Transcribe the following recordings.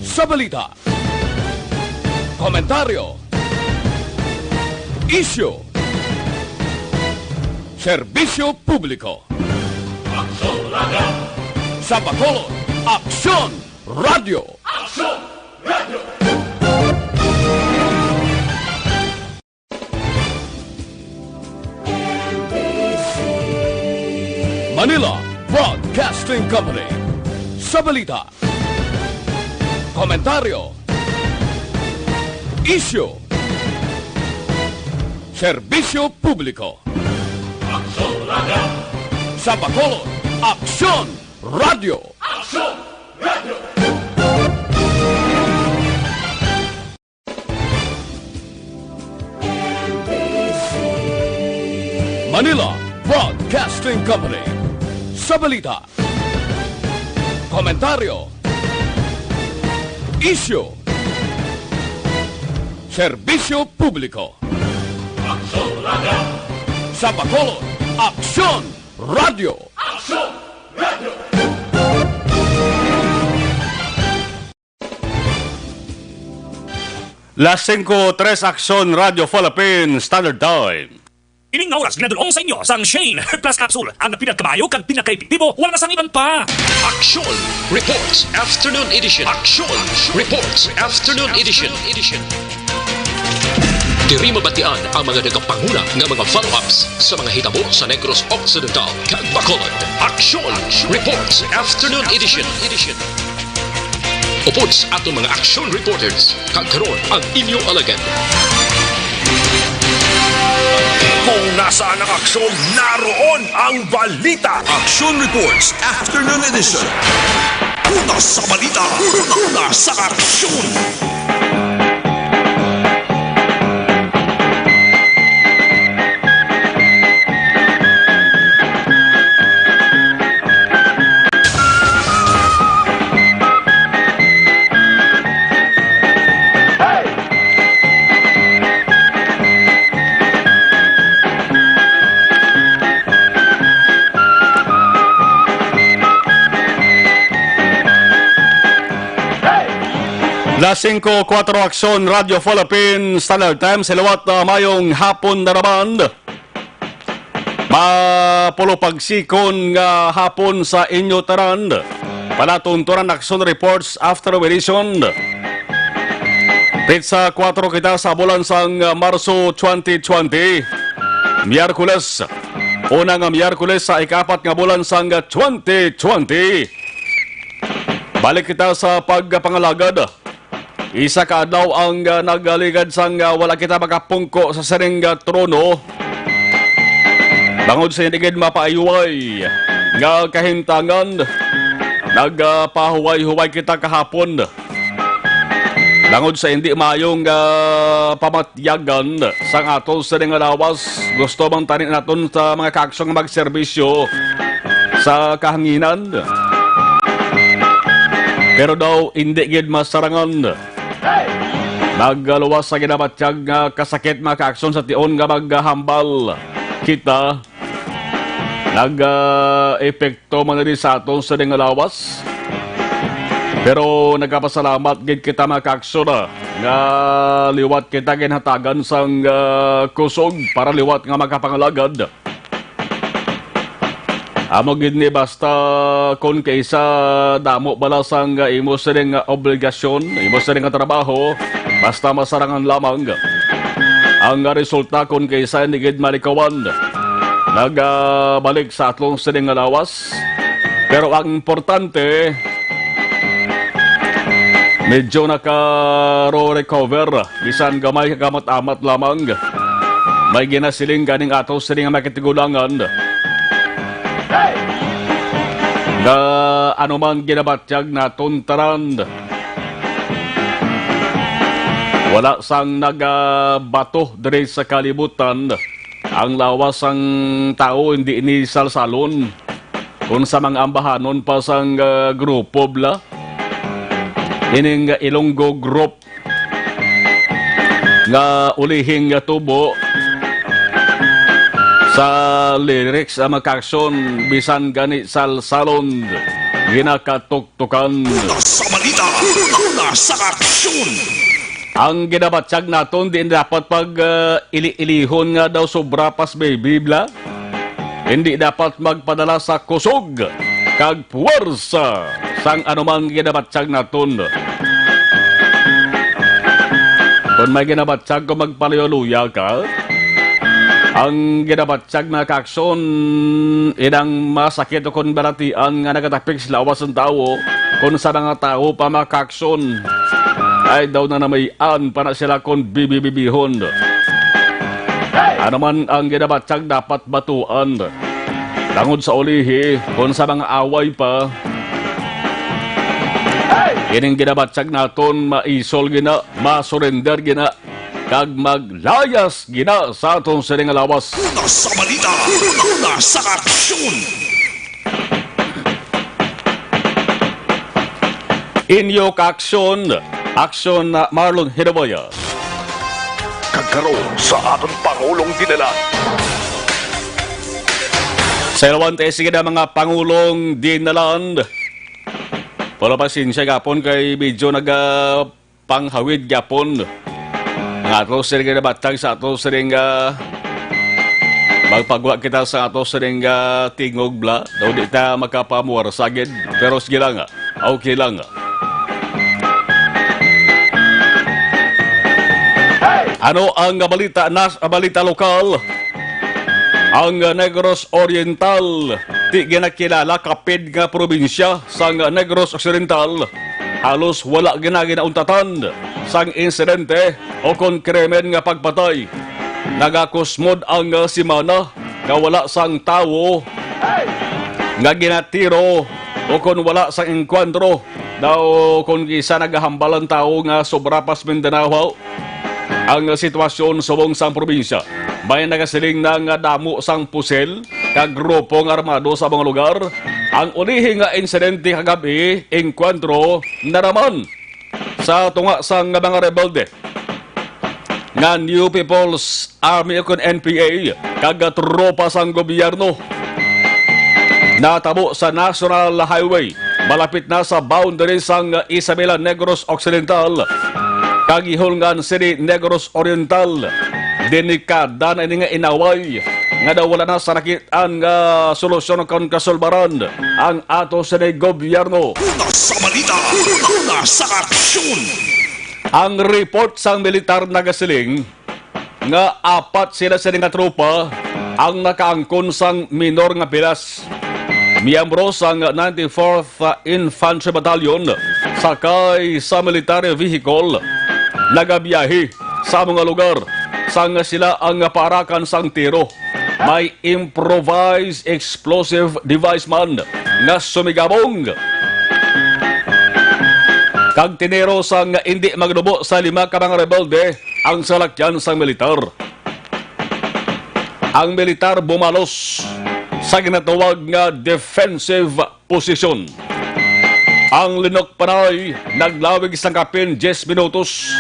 Sa balita, komentaryo, isyu, serbisyo publiko. Aksyon Radio! Sa Bacolod, Aksyon Radio! Aksyon Radio! Manila Broadcasting Company. Sa balita, komentaryo, isyu, serbisyo publiko. Aksyon Radio! Sa Bacolod, Aksyon Radio! Aksyon Radio! Manila Broadcasting Company. Sa balita, komentaryo, isyu, serbisyo publiko. Aksyon Radio! Sa Bacolod, Aksyon Radio! Aksyon Radio! Las 5:03 Aksyon Radio Philippines Standard Time. Ining nga oras ginadulong sa inyo sang Shane Plus Capsule. Ang pinagkabayo kag pinakaepektibo, wala na sang iban pa. Action Reports Afternoon Edition. Action Reports Afternoon Edition. Diri mabatian ang mga nagapanguna ng mga follow-ups sa mga hitabo sa Negros Occidental kag Bacolod. Action Reports Afternoon Edition. Upods atong mga action reporters kag karon ang inyong alagad. Kung nasaan ang aksyon, naroon ang balita. Action Reports Afternoon Edition. Una sa balita, una sa aksyon. Las 5:04 Aksyon Radio Philippines Standard Time. Silawat na mayong hapon na naman. Mapulupagsikon nga hapon sa inyo taran. Palatunturan Aksyon Reports After Edition. Pizza 4 kita sa bulan sang Marso 2020. Miyerkules. Unang Miyerkules sa ikapat nga bulan sang 2020. Balik kita sa pagpangalagad. Isa ka adlaw ang nagaligad sang wala kita makapungko sa siring trono. Bangod sa inigid mapaayuway nga kahintangan, nagpahuway-huway kita kahapon. Bangod sa hindi maayong pamatyagan sang aton siring lawas, gusto bang tanin naton sa mga kaaksyon nga magserbisyo sa kahanginan. Pero daw hindi gid masarangan. Nagluwas sa ginabatyag nga kasakit mga kaaksyon sa tion nga maghahambal kita. Nag-epekto man rin sa aton sa nga lawas. Pero nagkapasalamat gid kita mga kaaksyon nga liwat kita ginhatagan sang kusog para liwat nga magkapangalagad. Amo gid ni basta kon kaysa damo balasang imo siring obligasyon, imo siring trabaho, basta masarangan lamang. Ang resulta kon kaysa ni gid malikawan. Nagbalik sa atlong siring lawas. Pero ang importante, medyo naka-recover, bisan gamay kamat-amat lamang. May ginasiling ganing ato siring makitigulangan. Nga anuman ginabatyag na tuntaran. Wala sang nagabato diri sa kalibutan. Ang lawas ang tao hindi ni salsalon. Kung sa mga ambahanon pa sang grupo bla. Ining Ilonggo Group nga ulihing tubo sa lyrics ang makakson bisan gani salsalon ginakatuktukan. Una sa balita, una sa aksyon. Ang ginabatsag naton di dapat pag ili-ilihon nga daw sobra pas may Biblia. Hindi dapat magpadala sa kusog kag puwersa sang anumang ginabatsag naton. Kung may ginabatsag ko magpaluyoluya ka, ang ginabatsag na kaksyon inang masakit o kung balatian nga nagatapik sila awas ng tao kung sa mga tao pa makaksyon ay daw na namayan pa na sila kung bibibibihon. Ano man ang ginabatsag dapat batuan. Langod sa ulihi kung sa mga away pa. Ining ginabatsag naton maisol gina, masurrender gina, kag maglayas gina sa atong siring lawas. Una sa balita, una sa aksyon. Inyo ka-aksyon, aksyon na Marlon Hidaboya. Kagkaroon sa aton Pangulong dinala. Sa ilawante, sige na mga Pangulong dinaland. Pero pasensya gapon kay medyo panghawid gapon. Ang ato siring na batang sa ato siring magpagwa kita sa ato siring tingog bla. Daw di ta makapamuwar sagid. Pero sige lang, okay lang. Ano ang balita lokal? Ang Negros Oriental, di ginakilala kapid nga probinsya sang Negros Occidental, halos wala ginaginauntatand sang insidente o kon krimen nga pagpatay. Nagakusmod ang simana nga wala sang tawo nga ginatiro o kon wala sang enkwentro daw kon kisa nagahambalan tao nga sobra pas Mindanao. Ang sitwasyon subong sang probinsya, may nagasiling na nga damo sang pusel, kag grupong armado sa mga lugar. Ang ulihi nga insidente kagabi, enkwentro na naman sa tunga sang mga rebelde nga New People's Army o NPA, kag tropa sang gobyerno. Natabo sa National Highway, malapit na sa boundary sang Isabela Negros Occidental, kagihulngan City Negros Oriental. Delikada na ini nga inaway nga daw wala na sa nakitaan nga solusyon kon kasulbaran ang ato sa gobyerno. Una sa balita, una sa aksyon. Ang report sang militar nagasiling nga 4 sila sa nga tropa ang nakaangkon sang minor nga pilas. Miyembro sang 94th Infantry Battalion sakay sa military vehicle nagabiyahe sa mga lugar sang sila ang paarakan sang tiro. May improvised explosive device man nga sumigabong kag tinero sang hindi magdubo sa 5 ka mga rebelde ang salakyan sang militar. Ang militar bumalos sa ginatawag nga defensive position. Ang linok panay naglawig sang kapin 10 minutos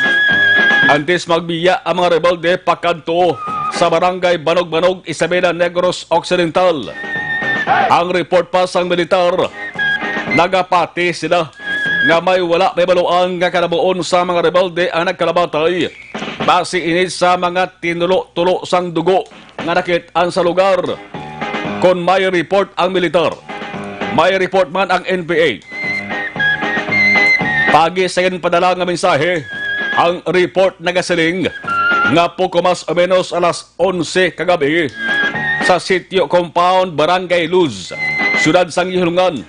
antes magbiya ang mga rebelde pakadto sa barangay Banog-Banog, Isabela Negros Occidental. Ang report pa sang militar, nagapati sila nga may baluan nga kanabuon sa mga rebelde ang nagkalabatay base init sa mga tinulo-tulo sang dugo nga nakitaan sa lugar. Kung may report ang militar, may report man ang NPA. Pagi sa padala nga mensahe, ang report nagasiling nga poco mas o menos alas 11 kagabi sa sitio compound Barangay Luz, siyudad sang Ihulungan,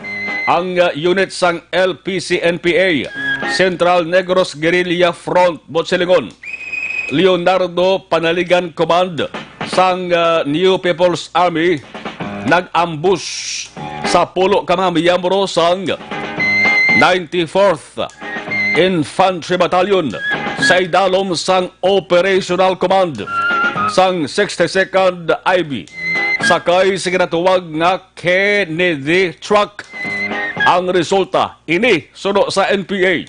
ang unit sang LPC-NPA, Central Negros Guerrilla Front, Botselingon, Leonardo Panaligan Command sang New People's Army, nag-ambush sa pulo ka mga miyembro sang 94th Infantry Battalion sa idalom sang Operational Command sang 62nd IB sakay sa ginatuwag nga Kennedy truck. Ang resulta ini suno sa NPA,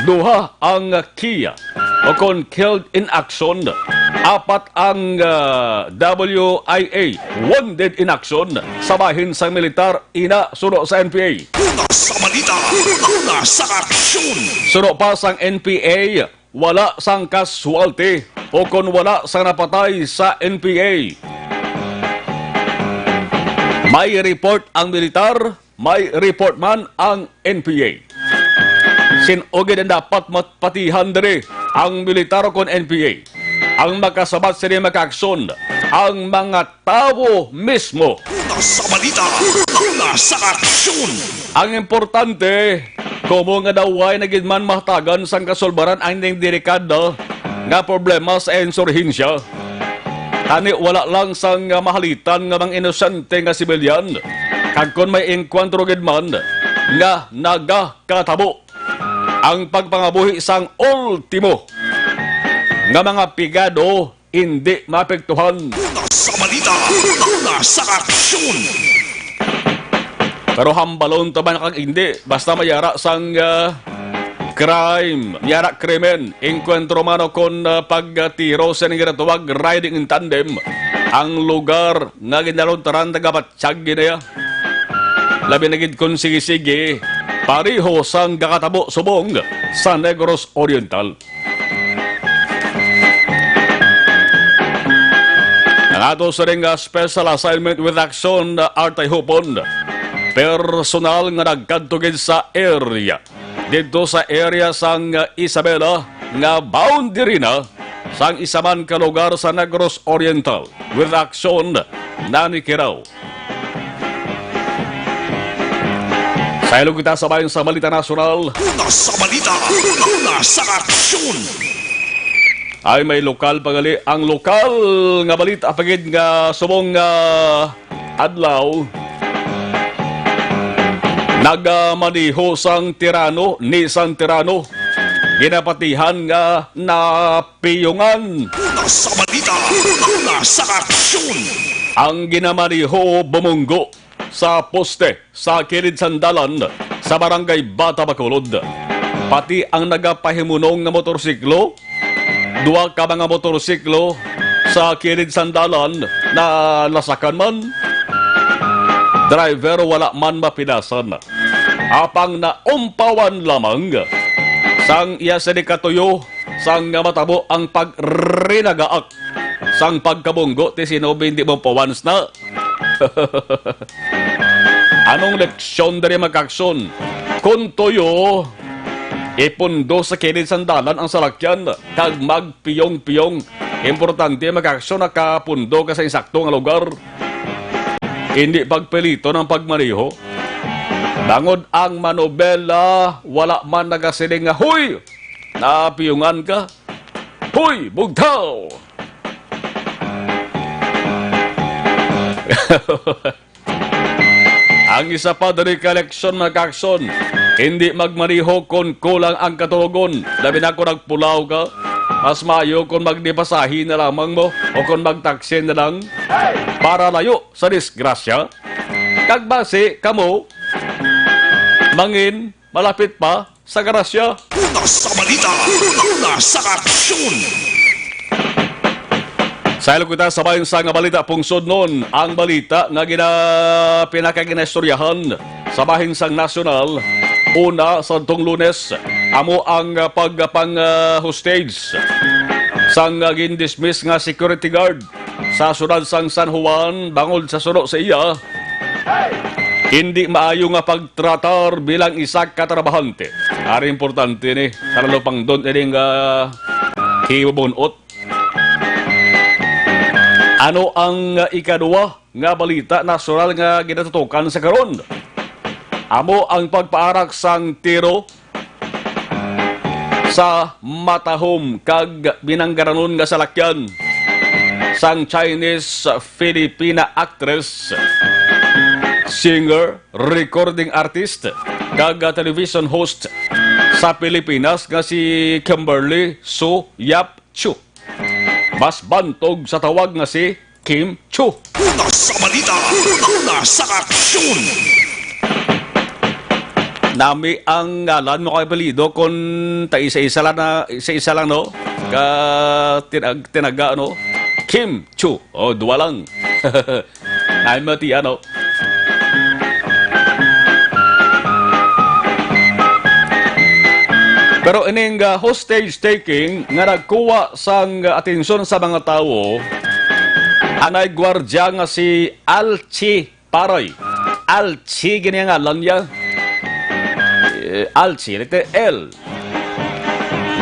duha ang Kia o kon killed in action Apat ang WIA, Wounded in Action, sa bahin sa militar, ina suno sa NPA. Una sa balita, una sa aksyon. Suno pa sang NPA, wala sang casualty o kung wala sang napatay sa NPA. May report ang militar, may report man ang NPA. Sinugid ang dapat matpatihan diri ang militar o NPA. Ang makasabat sila makaaksyon, ang mga tao mismo. Una sa balita, una sa aksyon. Ang importante, kumo nga daw ay nagidman mahtagan sang kasulbaran ang delikado nga problema sa insurhensya. Tani wala lang sang mahalitan nga mga inosente nga sibilyan. Kag kon may enkwentro gidman nga nagakatabo. Ang pagpangabuhi sang ultimo nga mga pigado hindi mapektuhan. Una sa balita, una sa aksyon. Pero hambalon taban kag hindi basta mayara sang crime, mayara krimen, enkwentro man o kon pagtiro sa ginatuwag riding in tandem, ang lugar nga ginaluntaran tagapatsyag ginaya. Labi na gid kon sige-sige, pariho sang kakatabo subong sa Negros Oriental. Ang ato sa ring special assignment with action Artay Hupon, personal nga nagkadtugid sa area. Dito sa area sang Isabela nga boundary na sang isaman ka lugar sa Negros Oriental with action Nani Kiraw. Sa ilog kita sabayan sa Balita Nasional. Una sa balita, una sa aksyon. Ay may lokal pagali. Ang lokal nga balita apagid nga subong adlaw nagamaniho sang tirano ni sang tirano ginapatihan nga napiyungan. Una sa balita, una sa aksyon. Ang ginamaniho bumunggo sa poste sa kilid sandalan sa barangay Bata Bacolod. Pati ang nagapahimunong nga motorsiklo, duwa ka mga motorsiklo sa kilid sandalan na lasakan man. Driver wala man mapinasan. Apang naumpawan lamang sang iya sa katuyo sang matabo ang pagrinagaak sang pagkabunggo ti sinobi hindi mo pawans na. Anong leksyon dari magkakson? Kung toyo ipundo sa kilid sandalan ang salakyan kag magpiyong-piyong. Importante magkakson na kapundo ka sa insakto nga lugar. Hindi pagpilito ng pagmaniho. Bangod ang manobela, wala man nagasiling nga, huy! Napiyungan ka. Huy! Bugtaw! Ang isa pa dari kaleksyon magkakson, hindi magmaniho kung kulang ang katugon. Labi na kung nagpulaw ka, mas mayo kung magdipasahin na lamang mo o kung magtaksin na lang para layo sa disgrasya. Kagbase, kamo, mangin, malapit pa sa garasya. Una sa balita, una sa aksyon. Sa ilog kita sabayin sa nga balita pungsod noon, ang balita nga pinakaginestoryahan sa bahin sang nasyonal. Una, sa tong Lunes, amo ang pagpang-hostage sang gindismiss nga security guard sa sunod sang San Juan, bangod sa suno sa iya. Hindi maayo nga pagtratar bilang isa katrabahante. Ari importante ni, sa lalo pang doon ining hibubunot. Ano ang ikaduwa nga balita nasyonal nga ginatutukan sa karon? Amo ang pagpaarak sang tiro sa matahom kag binanggaranon nga salakyan sang Chinese-Filipina actress, singer, recording artist, kag television host sa Pilipinas nga si Kimberly Su Yap Chu. Mas bantog sa tawag nga si Kim Chu. Una sa balita, una sa aksyon. Nami ang ngalan mo kay apelido kung isa-isa lang no? Tinaga ano? Kim Chu. O, dua lang. Ay mati ano? Pero ining hostage taking nga nagkuha sang atensyon sa mga tao, anay gwardya nga si Alchi Paroy. Alchi gini nga lang niya. Alchi, letter L.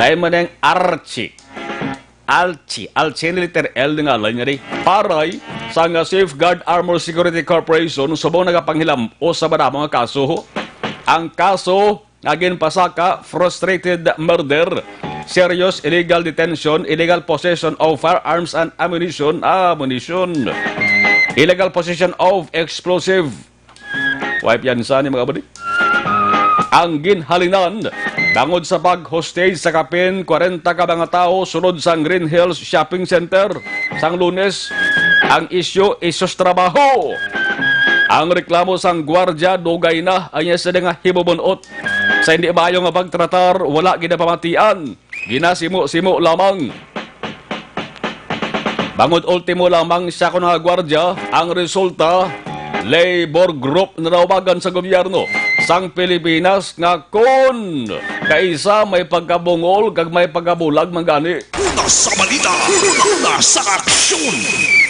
Ngayon mo na yung Archie. Alchi ni letter L nga lang niya rin. Paroy sa nga Safeguard Armor Security Corporation subong nagapanghilam o sa mga kaso. Ang kaso naging pasaka, frustrated murder, serious illegal detention, illegal possession of firearms and ammunition, illegal possession of explosive. Wipe yan sa mga abadi. Ang ginhalinan, bangod sa pag-hostage sa kapin, 40 ka mga tao sunod sa Green Hills Shopping Center sang Lunes. Ang isyu, isos trabaho. Ang reklamo sang gwardya, dugay na, anya sa nga hibubunot. Sa hindi maayo nga pagtratar, wala ginapamatian. Ginasimo-simo lamang. Bangod ultimo lamang siya ko nga gwardya, ang resulta, labor group na nawagan sa gobyerno sang Pilipinas nga kon kaisa may pagkabungol kag may pagkabulag mangani. Una sa balita, una sa aksyon.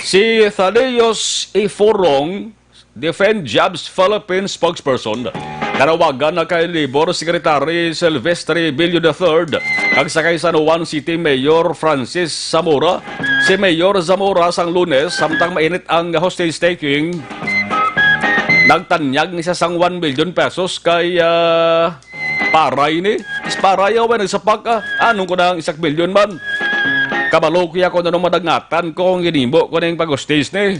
Si Thaddeus Iforong, Defend Jobs Philippines spokesperson, nanawagan na kay Labor Secretary Silvestre Bilio III kag sakay San Juan City Mayor Francis Zamora. Si Mayor Zamora sang Lunes samtang mainit ang hostage taking, nagtanyag ni sa sang 1 million pesos kay Paray ni. Is Paray ako ba nagsapak anong ko na ang 1 million man. Kabalo kuya ko na nung madagngatan ko ang ginimbo ko na yung pag-hostage ni.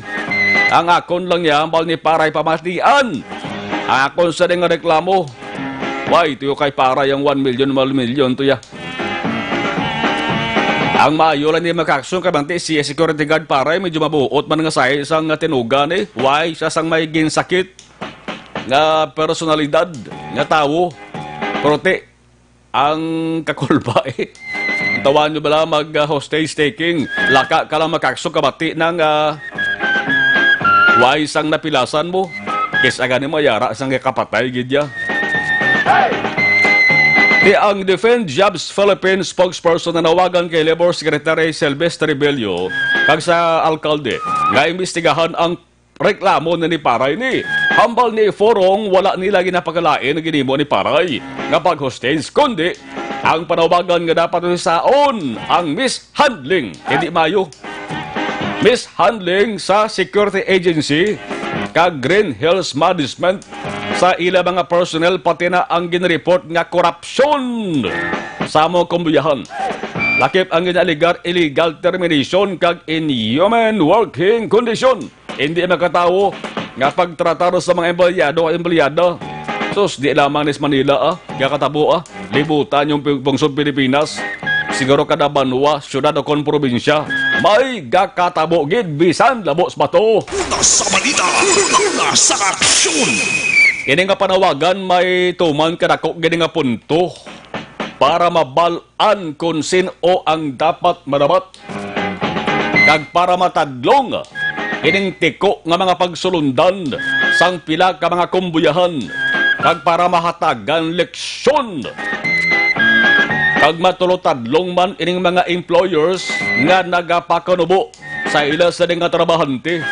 Ang akon lang niya, ambal ni Paray pamatian. Ang akon sa nga reklamo. Why, tuyo kay Paray ang 1 million, 1 million tuya. Ang maayo lang ni makaksyon kabanti si security guard Paray, medyo mabuot man nga say isang tinugan eh. Why, siya sang may ginsakit nga personalidad, nga tao. Prote, ang kakulba eh. Tawan nyo bala mag-hostage taking. Laka ka lang makaksyon kabati ng why sang napilasan mo? Kesa gani mayara sang kapatay gidya. Di ang Defend Jobs Philippines spokesperson na nawagan kay Labor Secretary Silvestre Bello kag sa alkalde nga imbestigahan ang reklamo na ni Paray ni. Hambal ni Forong wala nila ginapakalain na ginimo ni Paray nga pag-hostage kundi ang panawagan nga dapat saon ang mishandling. Hindi mayo. Mishandling sa security agency kag Green Hills Management sa ila mga personnel pati na ang ginreport nga korupsyon sa mga kumbuyahan. Lakip ang ginaligar illegal termination kag inhuman working condition. Hindi makatawo nga pagtratar sa mga empleyado o empleyada. Sus, di lamang nis Manila kakatabo libutan yung bungsod Pilipinas. Siguro kada banwa, syudad o kon probinsya, may gakatabo gid bisan labos bato. Una sa balita, una sa aksyon. Kini nga panawagan may tuman kadako gini nga punto para mabalan kung sino ang dapat madapat kag para matadlong ining tiko nga mga pagsulundan sang pila ka mga kumbuyahan kag para mahatagan leksyon kag matulotadlong man ining mga employers nga nagapakanubo sa ila sa nga trabahante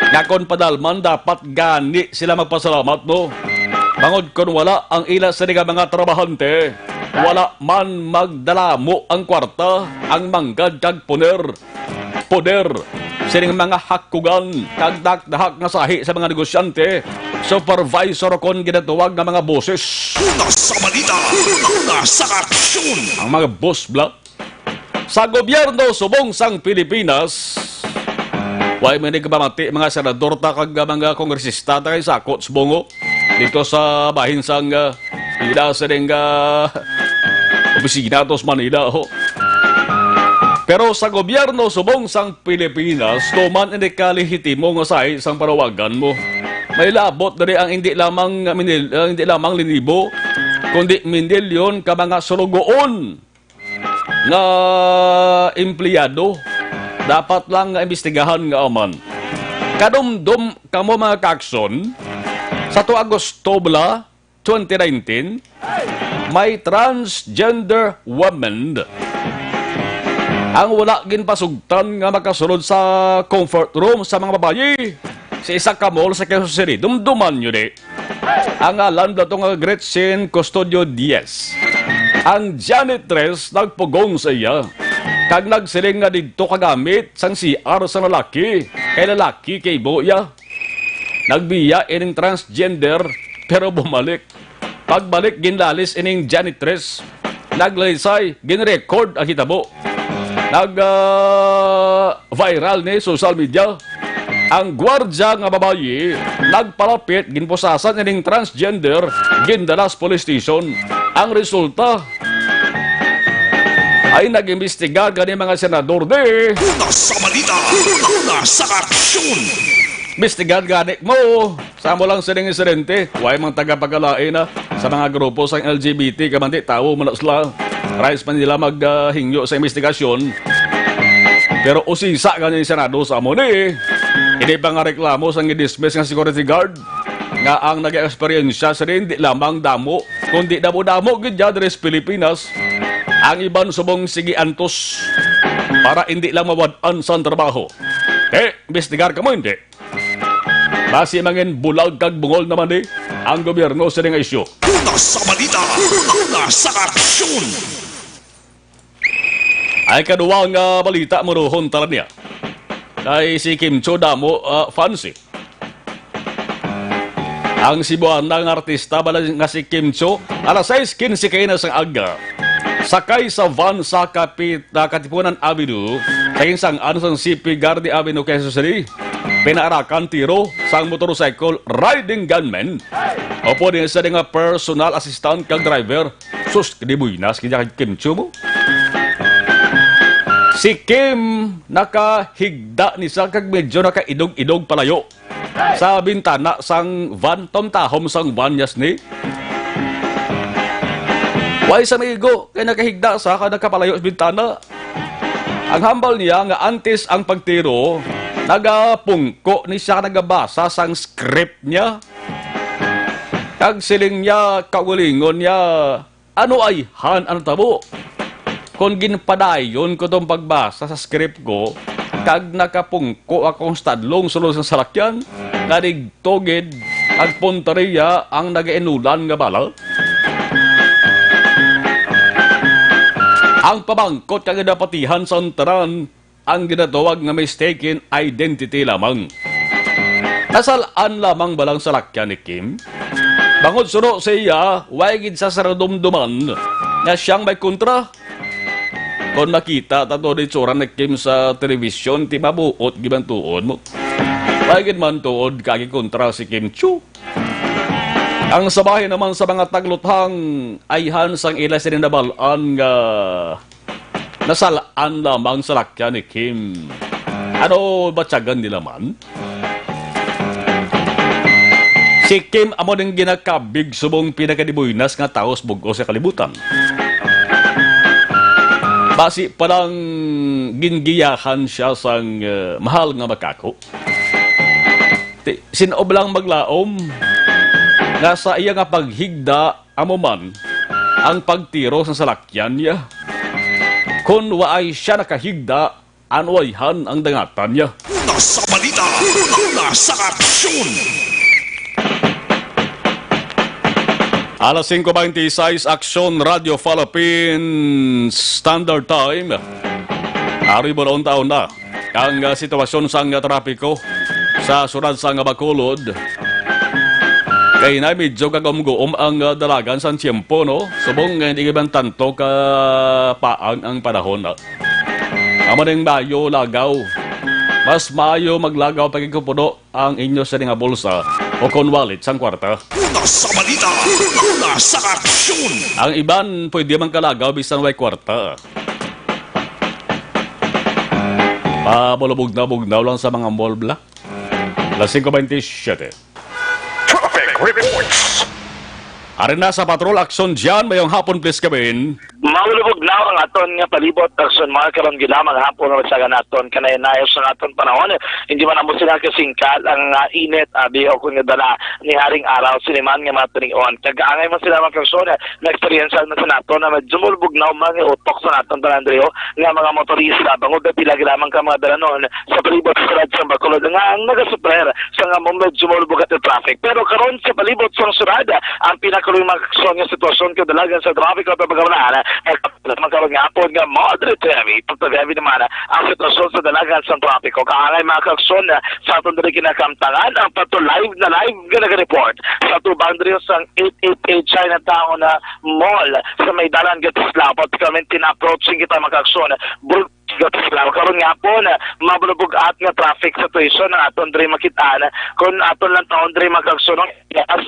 nga kon padalman dapat gani sila magpasalamat no. Bangod kon wala ang ila sa mga trabahante, wala man magdala mo ang kwarta, ang manggad kag poder sining mga hakugan kag dahak nga sahi sa mga negosyante, supervisor kon ginatuwag nga mga boses. Una sa balita, una sa aksyon. Ang mga boss bla sa gobyerno subong sang Pilipinas. Why may nagpamati mga senador ta kag mga kongresista ta kay sakot subongo dito sa bahin sang ila sa opisina tos Manila ho. Pero sa gobyerno subong sang Pilipinas, tuman hindi kalihitimo nga say sang panawagan mo. May labot dari ang hindi lamang linibo kundi mindilyon ka mga sulugoon nga empleyado. Dapat lang nga imbestigahan nga aman. Kadumdum kamo mga kakson, sa 2 Agosto 2019, may transgender woman ang wala ginpasugtan nga makasulod sa comfort room sa mga babayi sa isa ka mall sa Quezon City. Dumduman nyo di. Ang alam na nga Gretchen Custodio Diaz. Ang janitress nagpugong sa iya. Kag nagsiling nga dito kagamit sang CR sa lalaki. Kay lalaki kay boya. Nagbiya ining transgender pero bumalik. Pagbalik ginlalis ining janitress. Naglalisay, ginrecord ang hitabo. Nag-viral ni social media. Ang gwardya nga babayi nagpalapit ginposasan ining transgender gindalas police station. Ang resulta ay nag-imbestiga gani mga senador de. Una sa balita, una sa aksyon. Imbestigan gani mo. Samo lang sining insidente. Huwag mang tagapagalain na sa mga grupo sa LGBT kamanti tao mo na sila. Rais pa nila maghingyo sa investigasyon. Pero usisa gani senado sa mo ni. Hindi pa nga reklamo sa ngidismiss ng security guard nga ang nag-experiensya sa hindi lamang damo, kundi damo-damo gidya sa Pilipinas. Ang iban subong sige antos para hindi lang mawadaan sa trabaho. Investigar ka mo hindi. Basi mangin bulag kag bungol naman ang gobyerno sa nga isyo. Una sa balita, una sa aksyon. Ay kaduwa nga balita mo rohon tala niya. Kay si Kim Cho damo fancy. Ang Cebuana nga artista bala nga si Kim Cho, alas 6:15 kayo na sang aga. Sakay sa van sa Katipunan Avenue, kayong sang ano sang CP Gardi Avenue, Quezon City. Pinaarakan tiro sang motorcycle riding gunman. Opo din sa nga personal assistant kag driver. Sus, di buinas kaya kay Kim Cho mo. Si Kim nakahigda ni sa kag medyo nakaidog-idog palayo sa bintana sang van tomtahom sang van yas ni. Why sa migo kay nakahigda sa nakapalayo sa bintana. Ang hambal niya nga antes ang pagtiro, nagapungko ni siya nagabasa sang script niya. Kag siling niya kaulingon niya, ano ay han ano tabo? Kung ginpadayon ko itong pagbasa sa script ko, kag nakapungko akong stadlong sulod sa salakyan, nadigtogid ang punteriya ang nag-inulan nga bala. Ang pabangkot kag napatihan sa antaran ang ginatawag nga mistaken identity lamang. Nasalaan lamang balang salakyan ni Kim. Bangod suno sa iya, wagid sa saradumduman na siyang may kontra. Kung makita tato di tsura na Kim sa television, ti mabuot gibang tuod mo. Bagid man tuod kagi kontra si Kim Cho. Ang sabahin naman sa mga tagluthang ayhan sang ila sininabalaan nga nasalaan lamang sa lakyan ni Kim. Ano batyagan nila man? Si Kim amo ng ginakabig subong pinakadibuinas nga taos bugo sa kalibutan. Basi parang gingiyahan siya sang mahal nga makako. Sinob lang maglaom nga sa iya nga paghigda amo man ang pagtiro sa salakyan niya. Kung waay siya nakahigda, anwayhan ang dangatan niya. Una sa balita, una sa aksyon. Alas 5:26, Aksyon Radio Philippines Standard Time. Ari mo noon taon na ang sitwasyon sa trapiko sa sunad sa Bacolod. Kaya na medyo kagumguom ang dalagan sa tiyempo, no? Subong hindi ibang tanto ka paang ang panahon. Amaning mayo lagaw. Mas maayo maglagaw pagkikupuno ang inyo sa nga bulsa o kon wallet sang kwarta. Una sa balita, una sa aksyon. Ang iban pwede man kalagaw bisan way kwarta. Pabulubog-na-bugnaw lang sa mga mall bla. Alas 5:27. Traffic reports. Arena sa patrol aksyon diyan mayong hapon please kabin. Maulubog na ang aton nga palibot aksyon mga karon gilamang hapon nga sa naton kanay nayos sa aton panahon. Hindi man mo sila kasingkal ang init abi o kun nga dala ni haring araw siniman nga matinion. Kagaangay man sila mga kaksyon na experience na sa naton na medyo mulbog na mga utok sa naton Andreo nga mga motorista bangod na pila gilamang ka mga dalanon sa palibot sa Surad sa Bacolod nga ang nagasupler sa nga medyo mulbog at traffic. Pero karon sa palibot sa Surad ang pinakaluy mga kaksyon nga sitwasyon ko dalagan sa traffic o pagkakaroon magkaroon nga po nga moderate heavy pagpag-heavy naman ang sitwasyon sa dalagan sa trapiko. Kaangay mga kaksyon sa atong dali kinakamtangan ang pato live ganaga-report sa ato boundary sa 888 Chinatown Mall sa may dalan Gatislao particularmente na-approaching kita mga kaksyon Gatislao. Karon nga po na mabulubog at nga traffic situation na aton diri makitaan kung aton lang taon diri magkaksyon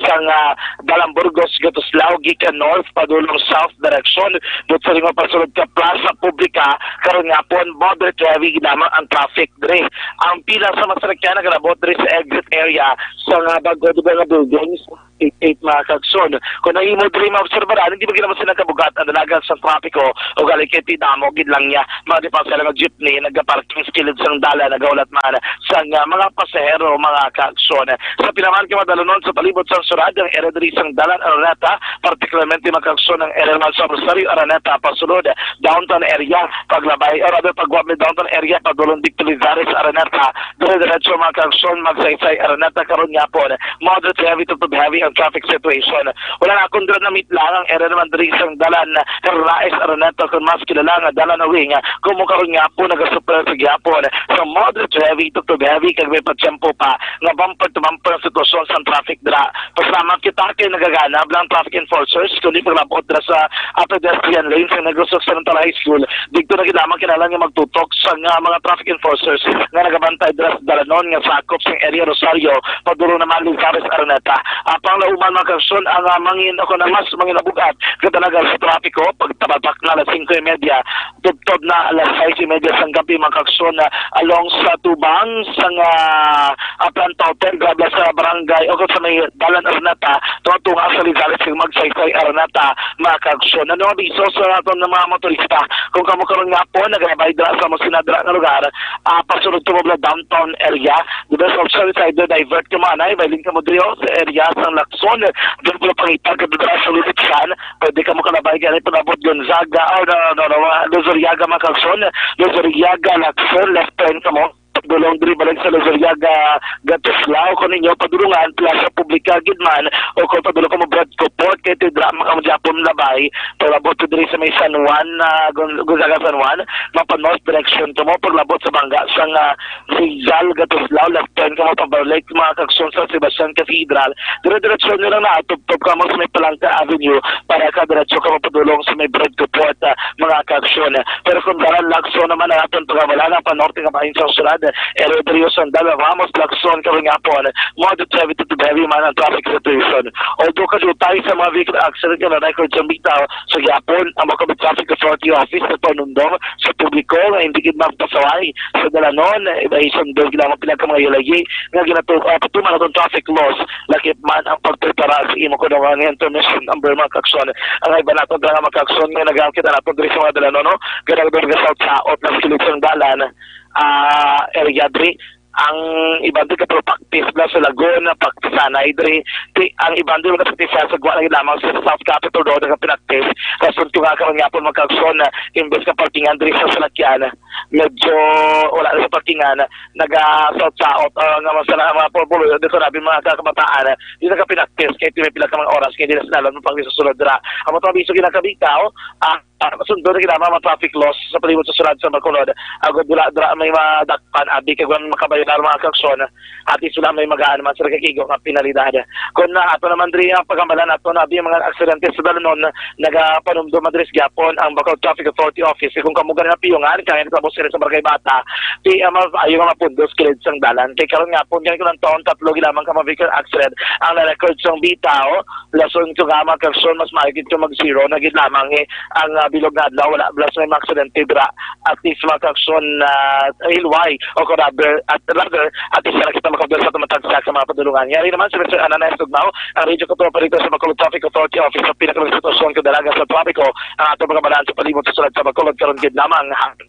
sa dalang Burgos Gatislao gikan north padulong south direction dito sa lima pasulod ka Plaza Publica. Karon nga po moderate heavy ginamang ang traffic diri. Ang pila sa masakyan nagrabot diri sa exit area sa bago nga buildings 88 mga kaksyon. Kung nahimo diri maobserbaran hindi ba ginaman sila kabugat ang dalagan sa trapiko o galiketi damo gid lang niya mga dipasala nga jeepney nagka-parking skilled sang dala nagaulat man sang mga pasahero mga kaksyon. Sa pinaman ka madalonon sa palibot sa Surad ang area diri sang dalan Araneta particularmente mga kaksyon ang area man sa Rosario Araneta pasulod downtown area paglabay or rather pagwab downtown area padulong Victor Lizares Araneta dire-diretso mga kaksyon magsaysay Araneta karon nga po moderate heavy to heavy ang traffic situation. Wala na akong na meet lang ang area naman diri sang dalan Rais Araneta kung mas kilala nga dalan na wing kung karon nga po nagasupply sa gyapon sa moderate heavy to heavy kag may patsyempo pa nga bumper to bumper ang sitwasyon sa traffic dira. Pasalamat kita kay nagaganap lang traffic enforcers kundi paglabot dira sa pedestrian lane sa Negros Occidental High School dito na ginamang kinahanglan nga magtutok sa mga traffic enforcers nga nagabantay dira sa dalanon nga sakop sa area Rosario padulong naman Lizares Araneta. Panglauman mga kaksyon ang mangin ako na mas manginabugat katalaga sa trapiko pagtabatak na alas 5:30 tubtob na alas 6:30 sang gabi mga kaksyon along sa Tubang sa Planta Hotel grabla sa barangay o sa may dalan Araneta tunga sa Lizares magsaysay Araneta mga kaksyon. Ano abiso sa aton ng mga motorista kung kamo karon nga po nagrabay dira sa mosinadra nga lugar pasulod tumobla downtown area diba sa side divert ka manay bailin ka mo diri sa area sang Lacson doon ko pangitan ka dira sa Lutsan pwede ka mo kalabay ganit pagabot Gonzaga o Luzuriaga mga kaksyon Luzuriaga Lacson left turn ka mo dulong diri balik sa Luzuriaga Gatislao kung ninyo padulungan Plaza Publica gidman o kung padulong ka mo Bradco Port kay drama ka mo Japon labay paglabot diri sa may San Juan Gonzaga San Juan mapa north direction ka mo paglabot sa Bangga sang Rizal Gatislao left turn ka mo pabalik mga kaksyon sa Sebastian Cathedral dire-diretso nyo lang na tuptop ka mo sa may Palangka Avenue para ka diretso ka mo padulong sa may Bradco Port mga kaksyon. Pero kung daran Lacson naman na aton pagkawala na pa norte nga bahin sa Surad Eredrio Sandal Ramos Lacson karing hapon moderate heavy to heavy man ang traffic situation. Although kasi tayo sa mga vehicle accident na record sa bitaw sa Japon ang mga traffic authority office na panundong sa publiko nga hindi gid magpasaway sa dalanon evasion bill gila mo pinaka mga yulagi nga patuman atong traffic laws lakip man ang pagprepara sa imo ko ng mga intermission number mga kaksyon. Ang iba nato nga mga kaksyon nga nagamit na nato diri sa mga dalanon no ganag sa south na kilid sang dalan area diri ang ibang ka pero practice na sa Laguna Pagsanay diri ang ibang ka practice sa gwa lamang sa South Capitol Road nga pinaktis kasun ko nga karon nga po magkaksyon imbes ka parkingan diri sa salakyan medyo wala na sa parkingan naga-south nga masala mga porbulo dito nabi mga kakabataan dito ka pinaktis kay may pila ka mga oras kay dili sa dalan pang susunod dira ang mga biso ginakabitaw sundo na ginama mga traffic laws sa palibot sa Surad sa Bacolod agad dira may madakpan abi kay kung makabayon na mga kaksyon at sila may magaan man sa kakigo nga pinalidad kung ato naman diri ang pagkambalan ato na abi mga aksidente sa dalanon nagapanumdum madris gyapon ang Bacolod Traffic Authority Office kung kamugan na piyongan kaya nitabo sila sa Barangay Bata ayo nga mapundos kilid sang dalan kay karon nga pun ko ng taon tatlo gilamang ka vehicle accident ang na-record sang bitaw lason ko nga mga kaksyon mas maigit ko mag zero na gid lamang ang bilog na adlaw wala blas may mga aksidente dira at least mga kaksyon na hilway o rather at least na kita makabel sa tumatagsak sa mga padulungan. Yari naman si Mr. Ananay Tugnaw, ang Radio Control Operator sa Bacolod Traffic Authority Office sa pinakalang sitwasyon kadalagan sa trapiko ang atong mga balaan sa palibot sa sulad sa Bacolod karon gid lamang hangin.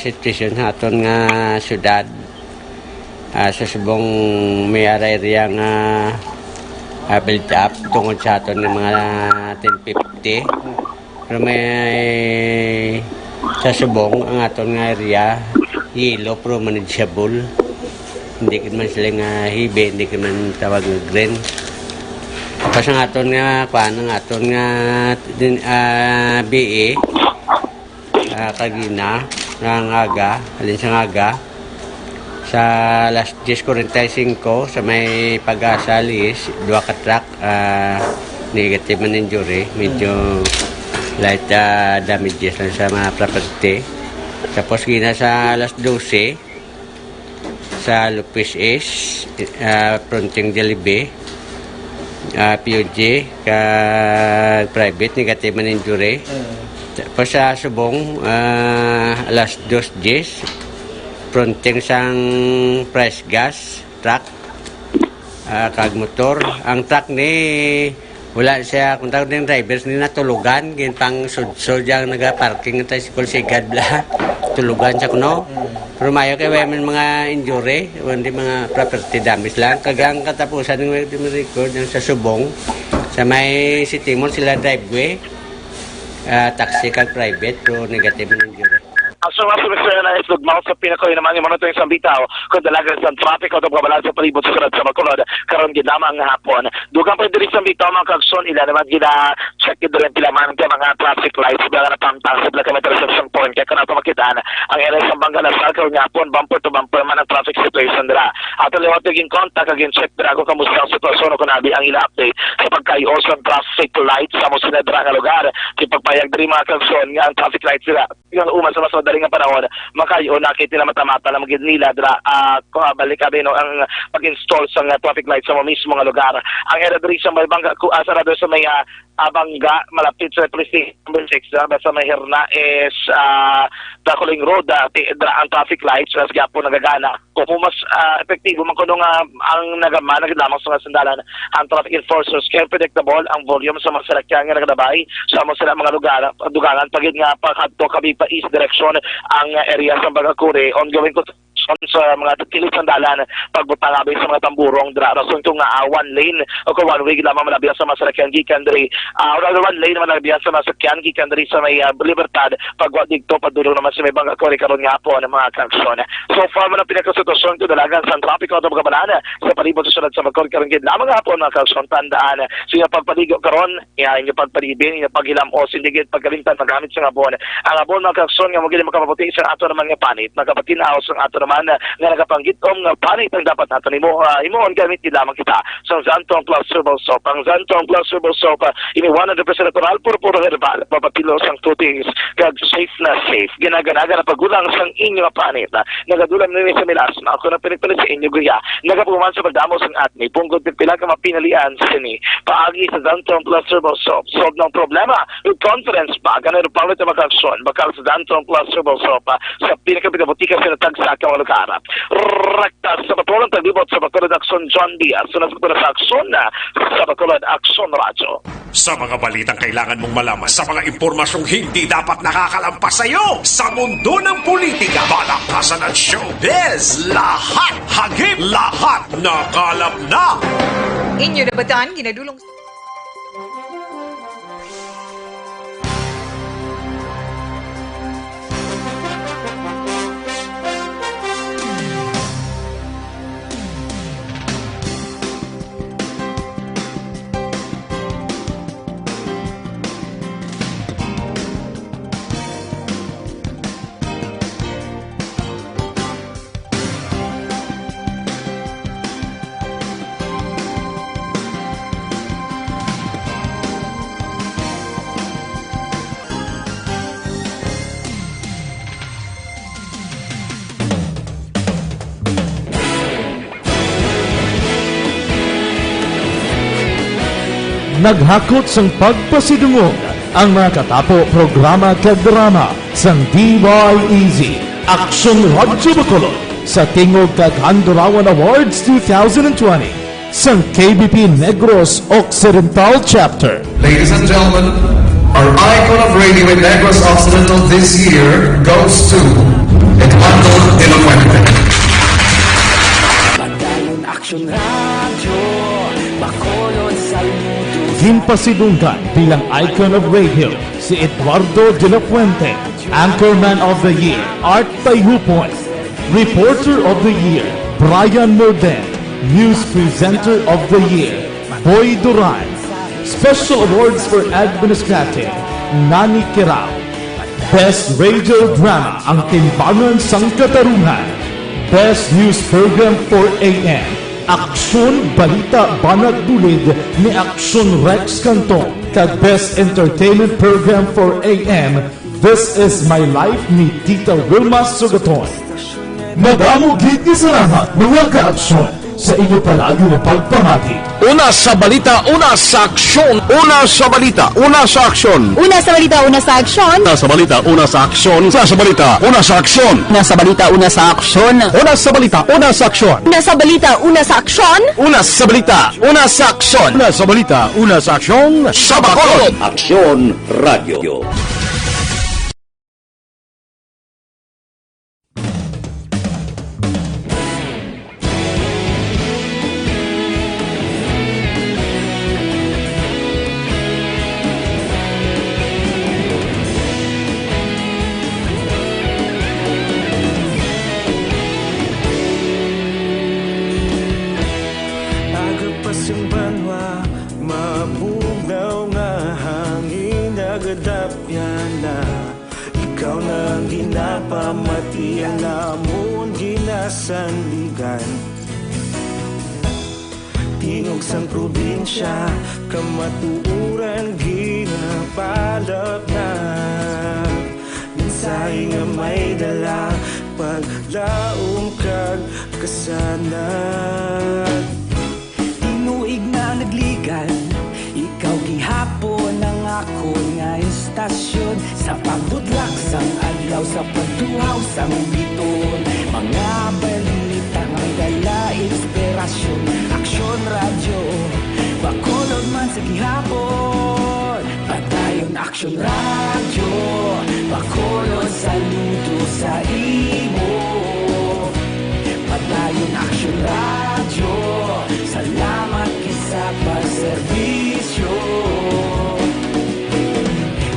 Sitwasyon aton nga syudad sa subong may area nga build up tungod sa aton ng mga 1050 pero may sa subong ang aton nga area yellow pero manageable hindi ka man sila nga hibe hindi ka man tawag nga green tapos ang aton nga ang aton nga BE kagina ng aga alin sa aga sa last 10:45 sa may Pag-asa Alis 2 ka truck negative man injury medyo light damages lang sa mga property tapos gina sa alas 12 sa Lupis East fronting Delibe POG private negative man injury tapos sa Subong alas 2:10 fronting sang press gas truck kag motor ang truck ni wala siya kung tawag ng drivers ni natulugan gin pang sudsod yang naga-parking ng tricycle sigad bla tulugan siya kuno pero mayo kay may mga injury hindi mga property damage lang kagang katapusan ng record yung sa Subong sa may City Mall sila driveway taxi kag private pero negative ng injury. So, mas Mr. Ananay Tugnaw sa pinakayo naman yung monitoring sa bitaw kung dalagan sa traffic o pagbabalaan sa palibot sa sulad sa Bacolod karon gid lamang hapon. Dugang pa diri sa bitaw mga kagson ila naman gina check gid rin pila man kay mga traffic lights bila na pamtang sa km intersection point kaya kana to makitaan ang area sa Bangala sa karon hapon bumper to bumper man ang traffic situation dira. Ato liwat gin contact agin check dira kung kamusta ang sitwasyon o kunabi ang ila update sa pagkayo sa traffic lights sa mo dira nga lugar. Kay pagpayag diri mga kagson nga ang traffic lights dira yung uma sa mas madaling nga panahon makayo nakit nila matamata na magid nila dra balik abi no ang pag-install sa traffic lights sa mismo nga lugar ang area diri sa may bangga sa radyo sa may Abangga malapit sa police number 6 sa may Herna is Dacoling Road dra ang traffic lights as gapo nagagana kung mas epektibo man kuno nga ang nagamanag lamang sa sandalan ang traffic enforcers kaya predictable ang volume sa mga salakyan nga nagadabay sa mga lugar dugangan pagid nga pagkadto kabi pa east direction ang area sa Bagakure ongoing sa mga kilid sandalan pagbutang abi sa mga tamburong dra rason ito nga one lane o kung one way lamang malabihan sa masakyan gikan diri rather one lane man malabihan sa masakyan gikan diri sa may Libertad pagwa digto padulong naman sa may Bangakore karon nga hapon mga kaksyon. So far man ang pinakasitwasyon ko dalagan sa traffic o pagkabalaan sa palibot sa sulad sa Bacolod karon gid lamang hapon mga kaksyon tandaan sa inyong pagpaligo karon inyong pagpalibin inyong paghilam o sindigit pagkalimtan magamit sa abon ang abon mga kaksyon nga magili makapaputi sa ato naman nga panit nagapatinaw sa ato naman nga nagapanggit-om nga panit ang dapat natin imoon gamit din lamang kita sa Zantong Plus Herbal Soap. Ang Zantong Plus Herbal Soap ini 100% natural puro herbal papapilo sang tutis kag safe na safe ginaganaga na pagulang sang inyo panit nagadulam nini sa milasma ako na pinagpalit sa inyo guya nagapuman sa pagdamo sang atni punggod pila ka mapinalian sa sini paagi sa Zantong Plus Herbal Soap solve ng problema with confidence pa ganun pangit na makaksyon bakal sa Zantong Plus Herbal Soap sa pinakapitabutika sa natagsa ka lugar rekta sa patulang taglibot sa Bacolod Aksyon John Diaz sunod sa Aksyon sa Bacolod Aksyon Radio. Sa mga balitang kailangan mong malaman, sa mga impormasyong hindi dapat nakakalampas sa iyo, sa mundo ng politika, palakasan at showbiz, lahat hagip, lahat nakalap na. Inyo na bataan, ginadulong naghakot sang pagpasidungog ang mga katapo programa kag drama sang DYEZ Action Radyo Bacolod sa tingog kag Handurawan Awards 2020 sang KBP Negros Occidental Chapter. Ladies and gentlemen, our icon of radio in Negros Occidental this year goes to Eduardo de la Fuente. Ginpasidunggan bilang icon of radio si Eduardo de la Fuente, Anchorman of the Year, Art Tayhupoy, Reporter of the Year, Brian Morden, News Presenter of the Year, Boy Duran, Special Awards for Administrative, Nani Kirao, Best Radio Drama, Ang Timbangan sang Katarungan, Best News Program for AM, Aksyon Balita Banat Dulid ni Aksyon Rex Cantong, kag Best Entertainment Program for AM, This Is My Life ni Tita Wilma Sugaton. Madamo gid ni salamat mga ka-aksyon sa inyo palagi na pagpamati. Una sa balita, una sa aksyon. Una sa balita, una sa aksyon. Una sa balita, una sa aksyon. Una sa balita, una sa aksyon. Una sa balita, una sa aksyon. Una sa balita, una sa aksyon. Una sa balita, una sa aksyon. Una sa balita, una sa aksyon. Una sa balita, una sa aksyon. Una sa balita, una sa aksyon. Sa Bacolod. Aksyon Radio. Ikaw nang ginapamati ang namon ginasandigan. Tingog sang probinsya, kamatuuran ginapalap na. Minsay nga may dala, paglaom kag kasanag. Tinuig na nagligan, ikaw gihapon ang ako nga istasyon. Sa pagbudlak sang adlaw, sa pagtuhaw sang biton, mga balita may dala inspirasyon. Aksyon radyo, Bacolod man sa gihapon. Patayon aksyon radyo, Bacolod saludo sa imo. Patayon aksyon radyo, salamat kisa pagserbisyo.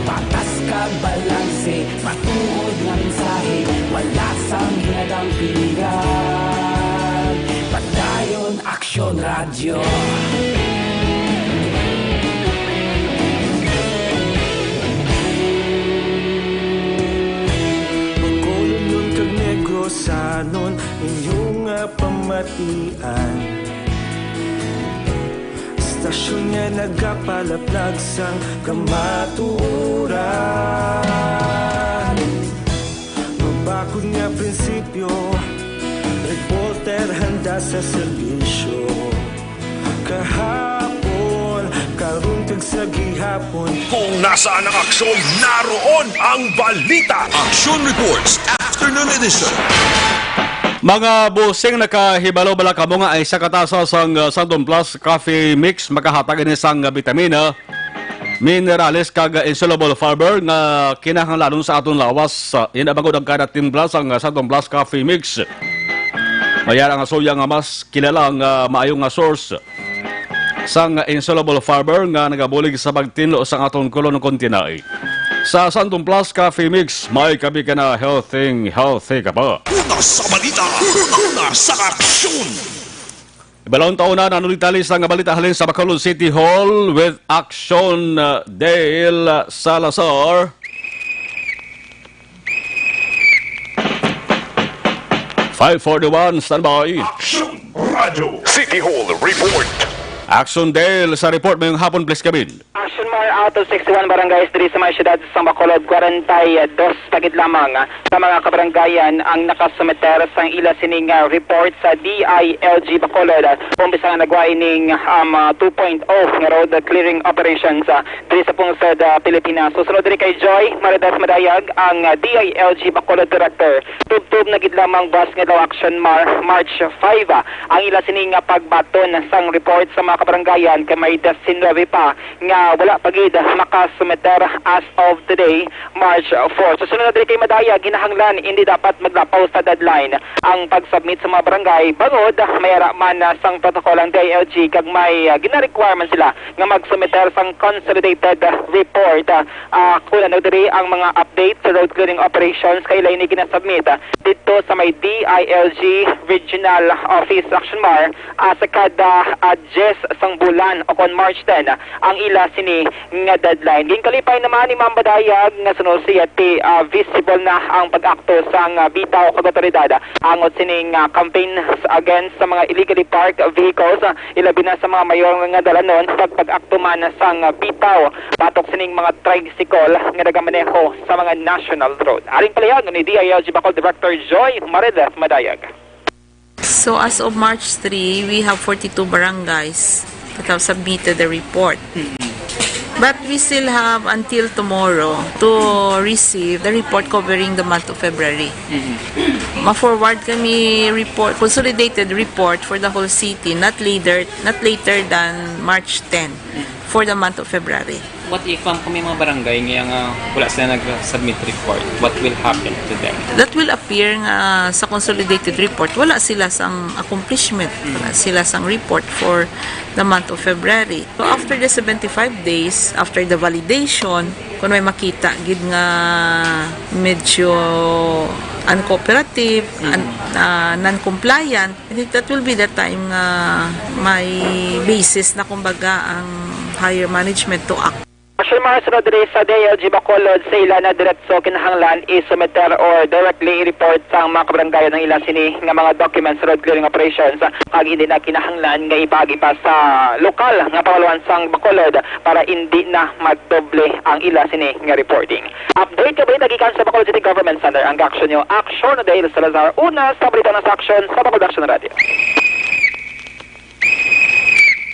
Patas kag balanse, matuod nga mensahe, wala sang hinadang pilihan. Patayon aksyon radyo. Bacolod nun kag Negrosanon, inyong pamatian. Stasyon nga nagapalaplag sang kamatuuran. Mabakod nga prinsipyo, reporter handa sa serbisyo. Kahapon, karon kag sa gihapon. Kung nasaan ang aksyon, naroon ang balita. Action Reports Afternoon Edition. Mga busing nakahibalo bala kamo nga ay sa katasa sang Santon Plus Coffee Mix makahatag ini sang vitamina, minerales kag insoluble fiber nga kinahanglanon sa aton lawas. Inabangod ang kada timpla sang Santon Plus Coffee Mix. Mayara nga soya nga mas kilala nga maayong nga source sang insoluble fiber nga nagabulig sa pagtinlo sang aton kolon kontinai. Sa Santon Plus Coffee Mix, may kabi ka na healthy ka pa. Una sa balita, una sa aksyon. Ibalawang taon na nanulitali sa nga balita halin sa Bacolod City Hall with Action Dale Salazar. .541, standby. Action Radio City Hall Report. Action Dale sa report mayong hapon, please kabin. Action Mar, out of 61 barangays diri sa mga syudad sa Bacolod, 42 tagid lamang sa mga kabaranggayan ang nakasumeter sa ila sining report sa DILG Bacolod. Umpisa nga nagwain ning 2.0 nga road clearing operations diri sa pungsod Pilipinas. Susunod diri kay Joy Maridas Madayag, ang DILG Bacolod Director. Tubtub na gid lamang bus nga daw action March 5 ang ila sining pagbaton sang report sa mga kabaranggayan kay may 19 pa nga wala pagid makasumeter as of today, March 4. Susunod na diri kay Madaya, ginahanglan hindi dapat maglapaw sa deadline ang pag-submit sa mga barangay bangod mayara man sang protocol ang DILG kag may gina-requirement sila nga mag-submiter sang consolidated report. Kung ano diri ang mga update sa road clearing operations kay lain ni gina-submit dito sa may DILG Regional Office Action Mar sa kada 10 sang bulan o kon March 10 ang ila sini nga deadline. Ginkalipay naman ni Ma'am Badayag nga sunod siya visible na ang pag-akto sang bitaw kag otoridad angot sining campaign against sa mga illegally parked vehicles, ilabi na sa mga mayor nga dalanon pag-akto man sang bitaw patok sining mga tricycle nga nagamaneho sa mga national road. Aring palihag ni DILG Bacol Director Joy Maridas Madayag. So as of March 3, we have 42 barangays that have submitted the report. But we still have until tomorrow to receive the report covering the month of February. Ma-forward kami report, consolidated report for the whole city, not later than March 10 for the month of February. What if kami mga barangay ngayong wala sila nag-submit report? What will happen to them? That will appear nga sa consolidated report. Wala sila sang accomplishment. Wala sila sang report for the month of February. So after the 75 days, after the validation, kung may makita gid nga medyo uncooperative, non-compliant, I think that will be the time nga may basis na kumbaga ang higher management to act. Sir Mars Rodriguez sa DILG Bacolod sa ila na diretso kinahanglan isumiter or directly i-report sa mga kabaranggayan ng ila sini nga mga documents road clearing operations kag hindi na kinahanglan nga ipagi pa sa lokal nga pangaluan sang Bacolod para hindi na magdoble ang ila sini nga reporting. Update ka ba nagikan sa Bacolod City Government Center ang action nyo Action Dale Salazar una sa balita ng action sa Bacolod Action Radio.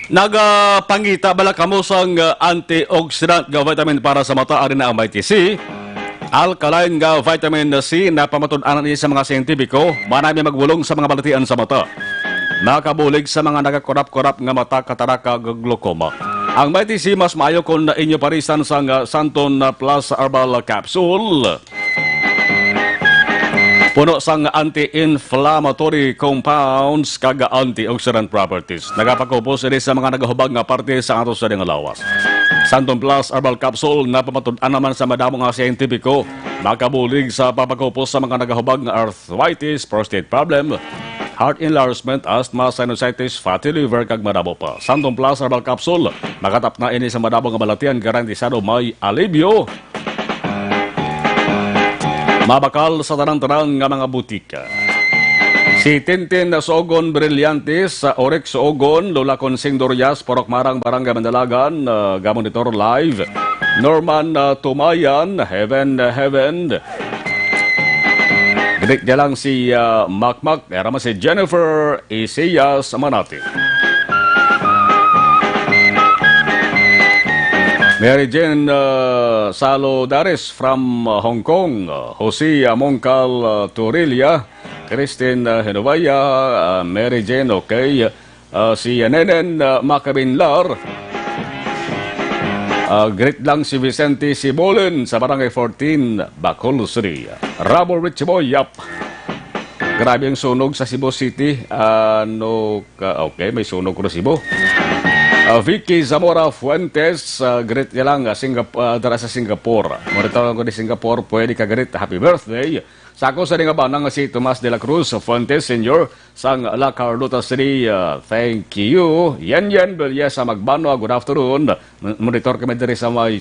Nagapangita bala kamo sang antioxidant nga vitamin para sa mata ari na ang vitamin C. Alkaline nga vitamin C na pamatud-anan niya sa mga siyentipiko, manami magwulong sa mga balatian sa mata. Nakabulig sa mga nagakorap-korap nga mata, kataraka, glaucoma. Ang vitamin C mas maayo kung na inyo parisan sang Santon Plus Herbal Capsule. Puno sang anti-inflammatory compounds kag antioxidant properties. Nagapakupos ini sa mga nagahubag nga parte sa ato sa lawas. Santon Plus Herbal Capsule na pamatud-an naman sa madamo nga siyentipiko, makabulig sa papakupos sa mga nagahubag nga arthritis, prostate problem, heart enlargement, asthma, sinusitis, fatty liver kag madamo pa. Santon Plus Herbal Capsule makatap na ini sa madamo nga balatian, garantisado may alibyo. Mabakal sa tanang-tanang nga mga butika. Si Tintin Sogon Brillantes sa Orex Sogon, Lola Consing Dorias, Porok Marang, Barangay Mandalagan, Gamonitor Live, Norman Tumayan, Heaven. Gidik niya lang si Makmak, erama si Jennifer Isiyas Manati. Mary Jane Salodares from Hong Kong, Jose Mongcal Torilla, Christine Henovaya, Mary Jane, okay, si Nenen Macabinlar, great lang si Vicente Sibolen sa Barangay 14, Bacol City. Rabo Rich Boy, yap. Grabe ang sunog sa Cebu City. Okay, may sunog ko na Cebu. Vicky Zamora Fuentes, great niya lang dara sa Singapore. Maritaw ko di Singapore, pwede ka great, happy birthday. Sako sa nga ba nang si Tomas de la Cruz Fuentes Senior sang La Carlota City, thank you. Yan Belyesa Magbano, good afternoon. Monitor kami diri sa may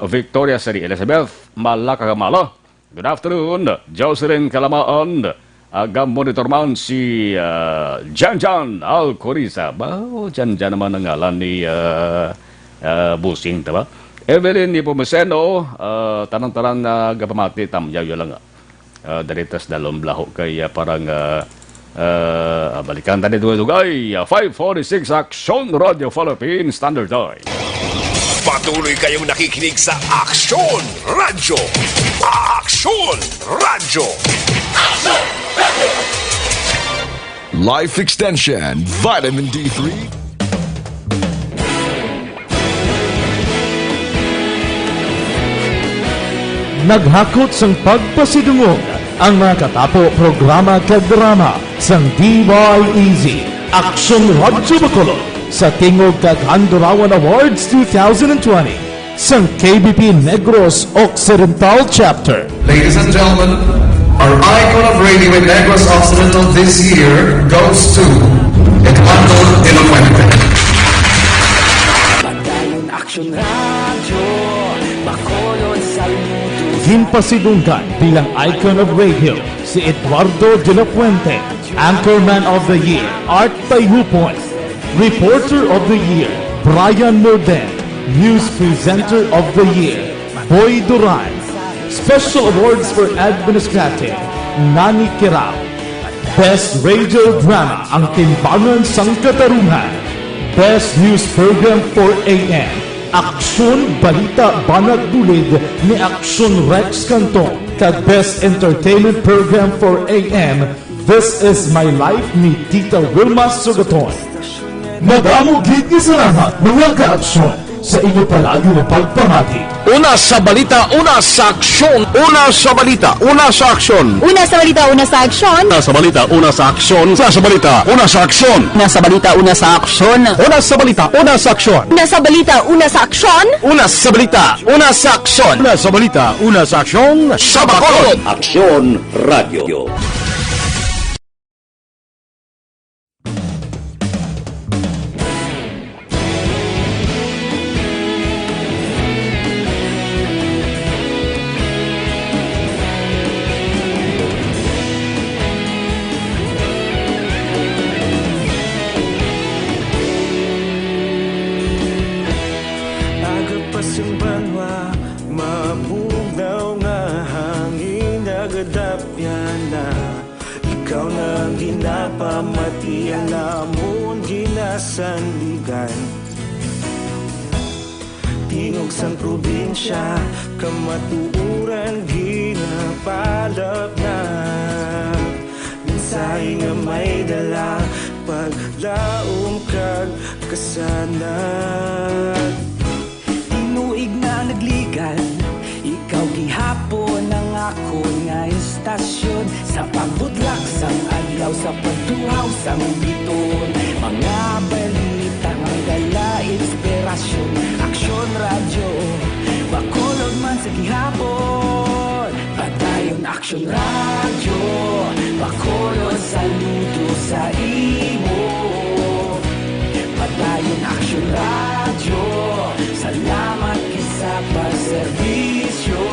Victoria City, Elizabeth Malakagamala. Good afternoon. Jocelyn Kalamaan. Monitor man si Jan Alcoriza. Jan naman ang ngalan ni Busing, diba? Evelyn Nipomuceno, tanang-tanang na gapamati tamyayo lang. Daritas dalom blaho kay parang balikan tadi dugay 546 Action Radio Philippines Standard Time. Patuloy kayong nakikinig sa Action Radio. Action Radio. Life Extension, Vitamin D3. Naghakot sang pagpasidungog ang mga katapo programa kag drama sang DYEZ Action Radyo Bacolod sa Tingog kag Handurawan Awards 2020 sang KBP Negros Occidental Chapter. Ladies and gentlemen, our icon of radio in Negros Occidental this year goes to Edmundo de la Fuente. Padayon Action Radio, Bacolod Saludo. Ginpasidunggan bilang icon of radio si Eduardo de la Fuente, Anchorman of the Year, Art Tayhupoy, Reporter of the Year, Brian Morden, News Presenter of the Year, Boy Duran, Special Awards for Administrative, Nani Kirao, Best Radio Drama, Ang Timbangan sang Katarungan, Best News Program for AM, Aksyon Balita Banat Dulid ni Aksyon Rex Canton, kag Best Entertainment Program for AM, This Is My Life ni Tita Wilma Sugaton. Madamo gid ni salamat mga ka-aksyon sa inyo palagi na pagpamati. Una sa balita, una sa aksyon. Una sa balita, una sa aksyon. Una sa balita, una sa aksyon. Una sa balita, una sa aksyon. Una sa balita, una sa aksyon. Una sa balita, una sa aksyon. Una sa balita, una sa aksyon. Una sa balita, una sa aksyon. Una sa balita, una sa aksyon. Una sa balita, una sa aksyon. Sa Bacolod. Aksyon Radio. Ikaw na ginapamati, alamon ginasandigan. Tingog sang probinsya, kamatuuran ginapalap na. Mensahe nga may dala, paglaom kag kasanag. Tinuig na nagligan, ikaw gihapon ang ako nga istasyon. Sa pagbutlak sang adlaw, sa pagtuhaw sang biton. Mga balita ang dala, inspirasyon. Aksyon radyo, Bacolod man sa gihapon. Padayon Aksyon radyo, Bacolod saludo sa imo. Padayon Aksyon radyo, salamat kisa pagserbisyo.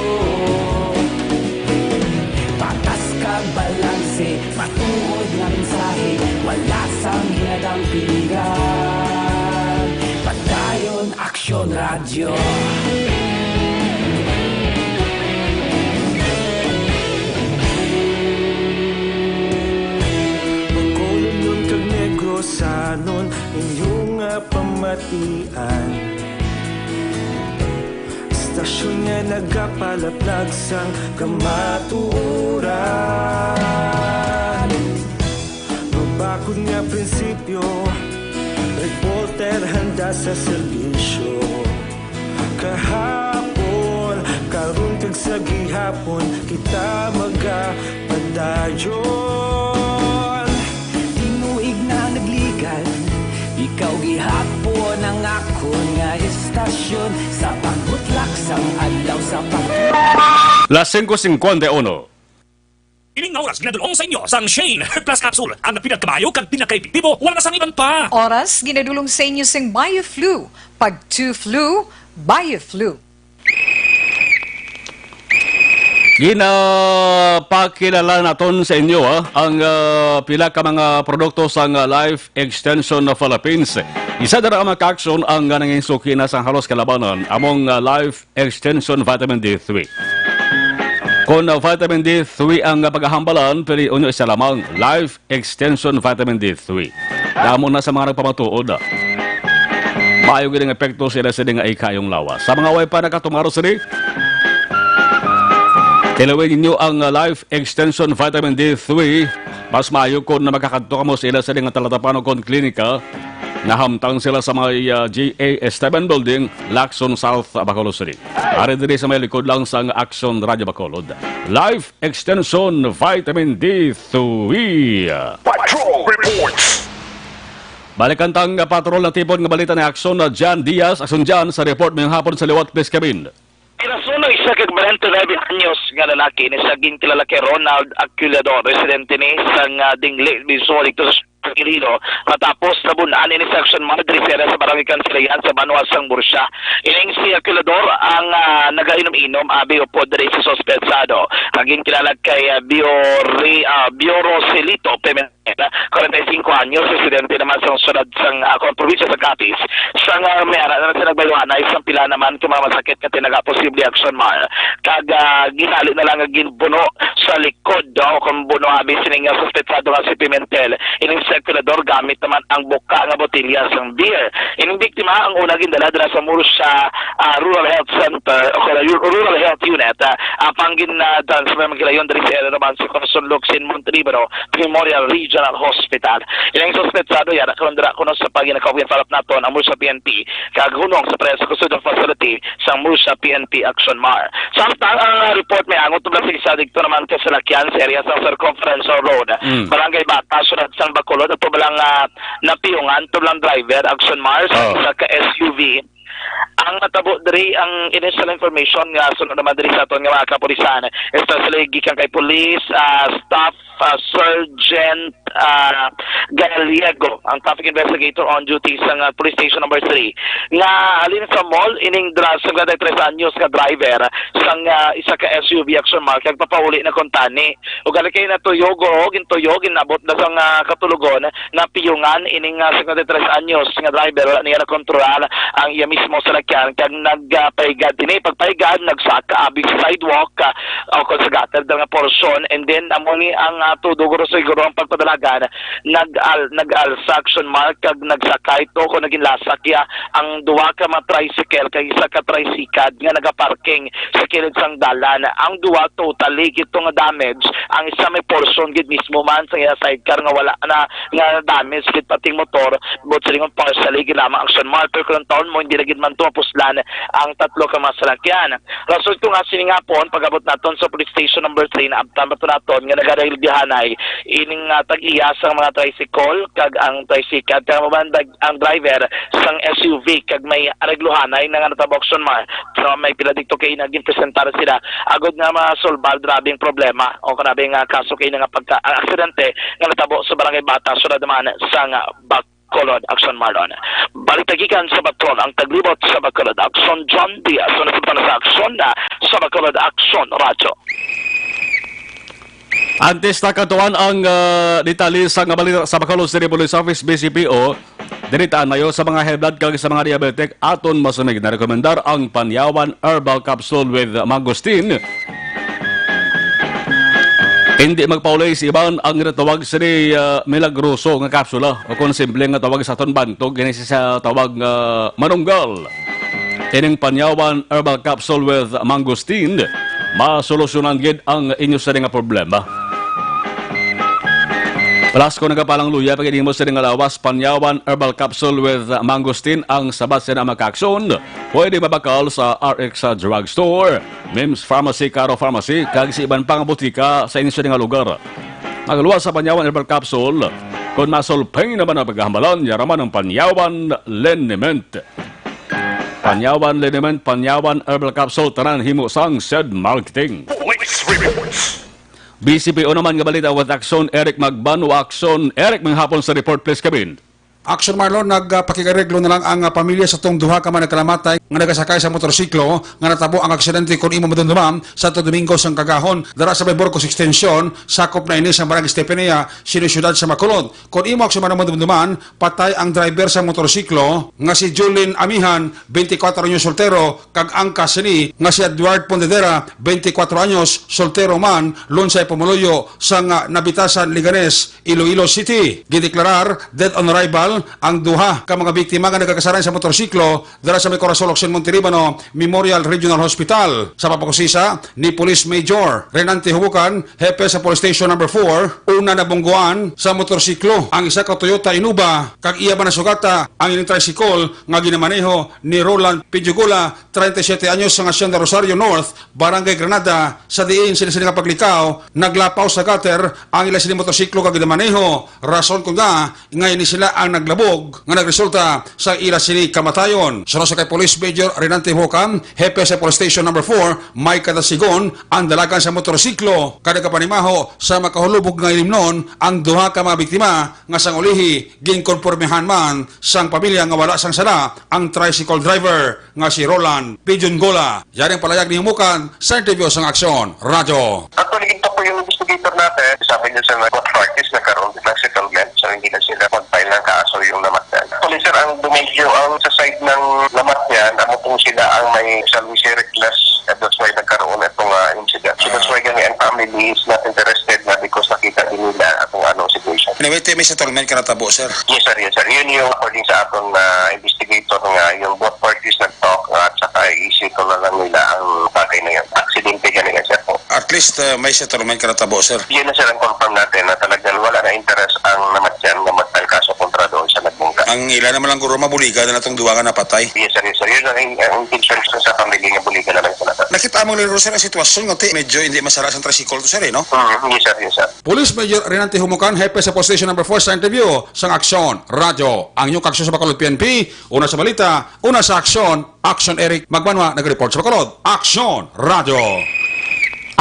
Patas kag balanse, matuod nga mensahe, wala sang hinadang pilihan. Padayon Aksyon radyo. Bacolod nun kag Negrosanon, inyong pamatian. Stasyon nga nagapalaplag sang kamatuuran. Mabakod nga prinsipyo, reporter handa sa serbisyo. Kahapon, karon kag sa gihapon, kita magapadayon. Tinuig na nagligan, ikaw gihapon ang ako nga istasyon. Sa pagbutlak sang adlaw, sa Las 5:51. Ining nga oras ginadulong sa inyo sang Shane Plus Capsule. Ang pinagkabayo kag pinakaipitibo, wala na sang iban pa. Oras ginadulong sa inyo sing BioFlu. Pag 2 flu, BioFlu. Ginapakilala naton sa inyo ang pila ka mga produkto sang Life Extension of Philippines Isa na ang maka-aksyon ang ganang suki na sang halos kalabanan among Life Extension Vitamin D3. Kung vitamin D3 ang paghahambalan, pwede unyo isa lamang Life Extension Vitamin D3. Damo na sa mga nagpamatuod. Maayo gini ng epekto sila sa nga ikayong lawas. Sa mga way pa nakatumaro sila, tilawin ninyo ang Life Extension Vitamin D3. Mas maayo kung na makakadto ka mo sila sa nga talatapan o kon klinika. Nahamtang sila sa mga GA Esteban Building, Lacson South, Bacolod City. Ari diri sa may likod lang sa Action Radio Bacolod. Life Extension Vitamin D3. Patrol Reports. Balikan tang patrol na tipon nga balita ni Action na John Diaz. Action John sa report ngayong hapon sa liwat, please Kevin. Pinasuno isa kag 49 anyos nga lalaki ni saging kilala kay Ronald Aculador, residente ni sang Dingle, Missouri, dito sa Quirino, matapos nabunaan ni Section Madre Sera sa Barangay Kanselayan sa Banuas sang Bursa. Ining si Aculador ang nagainom-inom abi upod diri sa sospetsado. Haging kilala kay Bioroselito Pimentel, 45 anyos, residente naman sa sunod sang probinsya sa Capiz. Sang mayara na sa nagbayuan ay isang pila naman kung mga masakit ka tinaga posible action mal. Kag ginali na lang ginbuno sa likod o kung buno abi sining sospetsado nga si Pimentel. Ining Seculador gamit naman ang buka nga botelya sang beer. Ining biktima ang una gindala sa Mursa Rural Health Center o Rural Health Unit. Panggin na dan sa mga kilayon diri sa area naman sa Consul Luxin Montelibero Memorial Regional Hospital. Ining sospetsado yara kalondra kuno sa paginakawin falap naton ang Mursa PNP kag hunong sa preso custodial facility sang Mursa PNP Action Mar. Samtang ang report may angot tubla sa dikto naman ka sa Lakyan sa area sa Circumference Road. Barangay Bata sunod sang Bacolod at pabalang napiyungan tublang driver Action Mars sa ka-SUV. Ang natabo diri ang initial information nga sunod naman diri sa aton nga mga kapulisan, especially gikan kay police staff Sergeant Gallego, ang traffic investigator on duty sa police station number 3 nga halin sa mall ining sa 3 anyos nga driver sang isa ka SUV Action Mark kag papauli na kontani ug gali kay natuyog inabot na sang katulugon na piyungan ining 53 anyos nga driver niya na kontrol ang iya mismo sa lakyan kag nagpaigad dinhi pagpaigad nagsaka abi sa sidewalk o kung sa gutter nga portion and then amoni ang tuduguro siguro ang pagpadalagan nag-alsa Action Mark kag nagsakay to kung naging lasakya ang duwa ka mga tricycle kag isa ka tricycad nga nagaparking sa kilid sang dalan. Ang duwa totally gito nga damage, ang isa may portion gid mismo man sa iya sidecar nga wala na nga damage gid pating motor but sa lingon partially gid lamang Action Mark pero kung taon mo hindi na gid man puslan ang tatlo ka masalakyan. Rason ito nga siningapon pag-abot naton sa police station number 3 na abtan pa naton nga nagadahilbihanay ining tag-iya sa mga tricycle kag ang tricycle kag mabandag ang driver sang SUV kag may arregluhanay nga natabok Action Mark so may pila dito kay naging presentar sila agod nga masolbal drabing problema o kanabing kaso kay nga pagka-aksidente nga natabo sa Barangay Bata sunod naman sang Bacolod Action Marlon. Balitagikan sa Bacolod ang taglibot sa Bacolod Action John Diaz sunod sa Action sa Bacolod Action Radio. Antes na katuan ang detalye sa balita sa Bacolod City Police Office BCPO, dinitaan na sa mga high blood kag sa mga diabetic aton masunod na rekomendar ang Panyawan Herbal Capsule with Mangosteen. Hindi magpaulay si Iban ang natawag sa milagroso nga kapsula o kung simple nga tawag sa aton bantog kini sa tawag manunggal. Ining Panyawan Herbal Capsule with Mangosteen masolusyonan gid ang inyo sa nga problema. Plus kung nagapalang luya pag mo sa nga lawas Panyawan Herbal Capsule with Mangosteen ang sabat sa maka-aksyon pwede mabakal sa RX Drugstore, Mims Pharmacy, Caro Pharmacy kag sa iban pang butika sa inyo sa nga lugar. Magaluwas sa Panyawan Herbal Capsule kung masolpay naman ang paghahambalan yaraman ng Panyawan Liniment. Panyawan Liniment, Panyawan Herbal Capsule tanan himo sang said marketing. Police reports. BCPO naman nga balita with Action Eric Magbano. Action Eric manghapon sa report please Kevin. Action Marlon, nagpakigareglo na lang ang pamilya sa tong duha ka man nagkalamatay nga nagasakay sa motorsiklo nga natabo ang aksidente kon imo madumdumam sa Domingo sang Kagahon dara sa Burgos Extension sakop na ini sa Barangay Estepania sinusyudad sa Bacolod. Kon imo sa madumduman patay ang driver sa motorsiklo nga si Julin Amihan 24 anyos soltero kag angkas ni nga si Edward Pondedera 24 anyos soltero man lunsay Pumuluyo sang Nabitasan Liganes Iloilo City. Gideklarar dead on arrival ang duha ka mga biktima nga nagakasaran sa motorsiklo dara sa may Corazon Occidental Monterribano Memorial Regional Hospital. Sa papakusisa ni Police Major Renante Hubukan, hepe sa Police Station number 4, una na bungguan sa motorsiklo ang isa ka Toyota Innova kag iya ba nasugata ang ining tricycle nga ginamaneho ni Roland Pidjugula 37 anyos sa Hacienda Rosario North, Barangay Granada. Sa diin sila nga paglikaw naglapaw sa gutter ang ila sila motorsiklo kag ginamaneho rason ko nga ngayon sila ang naglabog nga nagresulta sa ila sila kamatayon. Sunod sa kay Police Major Renante Hubukan, hepe sa Police Station number 4, Mike Kadasigon, ang dalagan sa motorsiklo kada kapanimaho sa makahulubog nga ilimnon ang duha ka mga biktima nga sang ulihi ginkonpormehan man sang pamilya nga wala sang sala ang tricycle driver nga si Roland Pidjungula. Yaring palayag ni Hubukan sa interview sang Aksyon Radyo. Actually, ito po yung investigator natin. Sabi niya sa mga parties nagkaroon ng settlement so hindi na sila mag-file ng kaso yung namatyan. Actually, sir, ang dumedyo ang sa side ng namatyan, ano pong sila ang may salvage reckless at that's why nagkaroon itong incident. So that's why kami ang family is not interested na because nakita din nila kung anong situation. Anyway, may settlement ka natabo, sir? Yes, sir. Yes, sir. Yun yung according sa atong investigator nga yung both parties nag-talk at saka i-issue na lang nila ang bagay na yun. Aksidente ganyan, sir. At least may settlement ka natabo, sir? Yun na, sir, ang confirm natin na talagang wala na interest ang namatyan na mag-file kaso kontra doon sa nagbungka. Ang ilan naman lang guro mabuliga na natong duwa nga napatay? Yes, sir. Yes, sir. Yun ang intention sa family nga buliga na lang sila. Nakita mo laro, sir, ang sitwasyon nga medyo hindi masara sa tricycle to, sir, no? Yes, sir. Yes, sir. Police Major Renante Hubukan, hepe sa Police Station number 4 sa interview sang Aksyon Radyo. Ang inyong kaksyon sa Bacolod PNP, una sa balita, una sa aksyon, Aksyon Eric Magbanwa, nag-report sa Bacolod. Aksyon Radyo.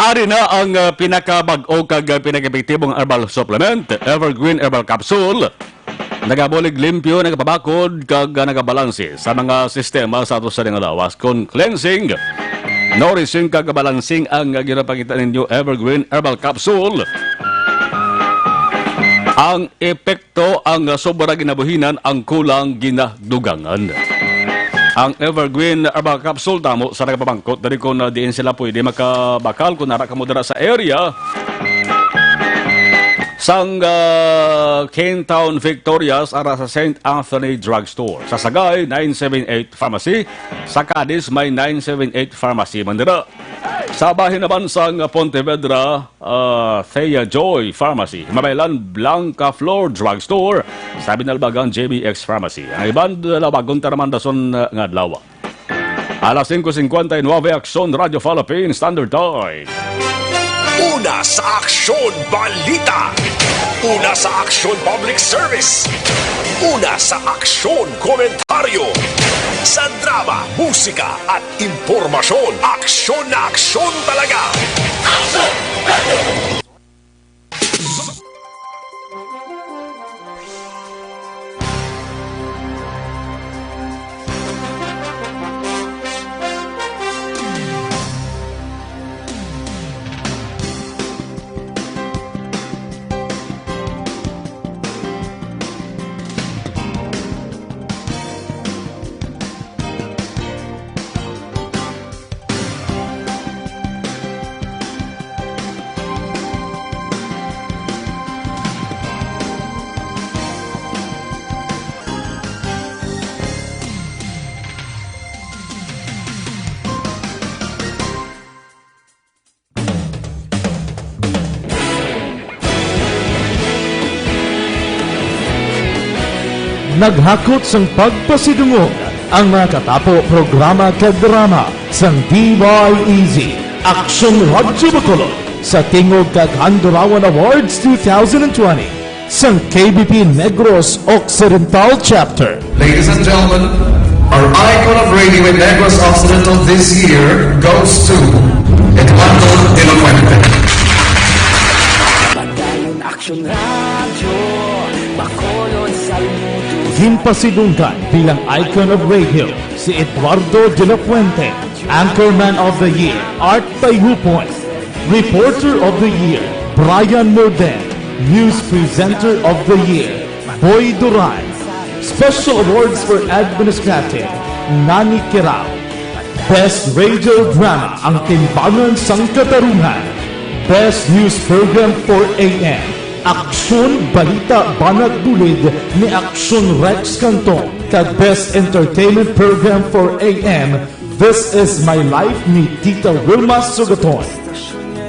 Ari na ang pinakabag-o kag pinakaepektibong herbal supplement, Evergreen Herbal Capsule. Nagabulig limpyo, nagapabakod, kag nagabalanse sa mga sistema sa ato sa lawas kon cleansing, nourishing kag balancing ang ginapakita ninyo Evergreen Herbal Capsule. Ang epekto ang sobra ginabuhinan ang kulang ginadugangan. Ang Evergreen Herbal Capsule damo sa nagpabangkot dari ko na diin sila pwede makabakal kung nara ka mo dara sa area sang Canetown Victorias ara sa St. Anthony Drugstore. Sa Sagay, 978 Pharmacy. Sa Cadiz, may 978 Pharmacy Mandira. Sa bahin naman sang Pontevedra, Thea Joy Pharmacy. Mabaylan, Blanca Flor Drugstore. Sa Binalbagan, JBX Pharmacy. Ang iban, Labagon Taramandason nga Adlaw. Alas 5:59, Aksyon Radio Philippines Standard Time. Una sa Aksyon Balita. Una sa Aksyon Public Service. Una sa Aksyon Komentaryo. Sa drama, musika at impormasyon. Aksyon na aksyon talaga. Aksyon Radio! Naghakot sang pagpasidungog ang mga katapo programa kag drama sang DYEZ Aksyon Radyo Bacolod sa tingog kag Handurawan Awards 2020 sang KBP Negros Occidental Chapter. Ladies and gentlemen, our icon of radio in Negros Occidental this year goes to Eduardo de la Fuente. Padayon Aksyon Radyo Bacolod Salmudo. Himpasidunggan bilang icon of radio si Eduardo de la Fuente. Anchorman of the Year, Art Tayupoy. Reporter of the Year, Brian Morden. News Presenter of the Year, Boy Duran. Special Awards for Administrative, Nani Kirao. Best Radio Drama, Ang Timbangan sang Katarungan. Best News Program for AM, Aksyon Balita Banat Bulid ni Aksyon Rex Canton. Kag Best Entertainment Program for AM, This Is My Life ni Tita Wilma Sugaton.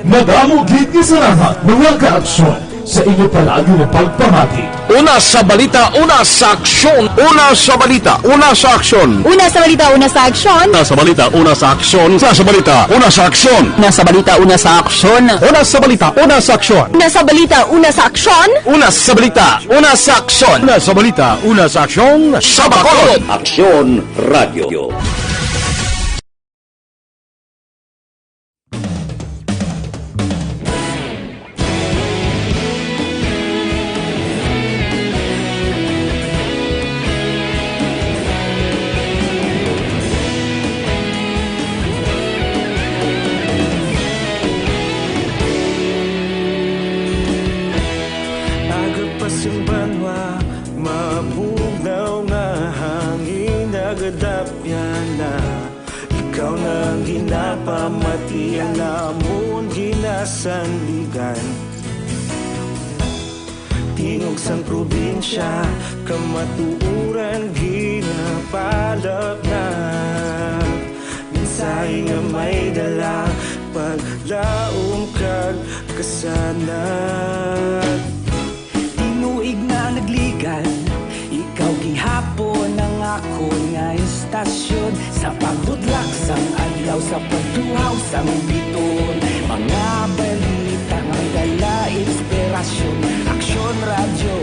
Madamo gid ni salamat mga ka-aksyon sa inyo palagi na pagpamati. Una sa balita, una sa aksyon. Una sa balita, una sa aksyon. Una sa balita, una sa aksyon. Una sa balita, una sa aksyon. Una sa balita, una sa aksyon. Una sa balita, una sa aksyon. Una sa balita, una sa aksyon. Una sa balita, una sa aksyon. Una sa balita, una sa aksyon. Una sa balita, una sa aksyon. Sa Bacolod. Aksyon Radio. Agapas yung banwa, mabugnaw na hangin, nagadapya na. Ikaw nang ginapamati, alamon ginasandigan. Tingog sang probinsya, kamatuuran ginapalak na. Minsay nga may dala, paglaom kag kasanat. Tinuig na nagligan, ikaw gihapon ang ako nga istasyon. Sa pagbutlak sang adlaw, sa pagtuhaw sang biton. Mga balita nga dala inspirasyon. Aksyon radyo,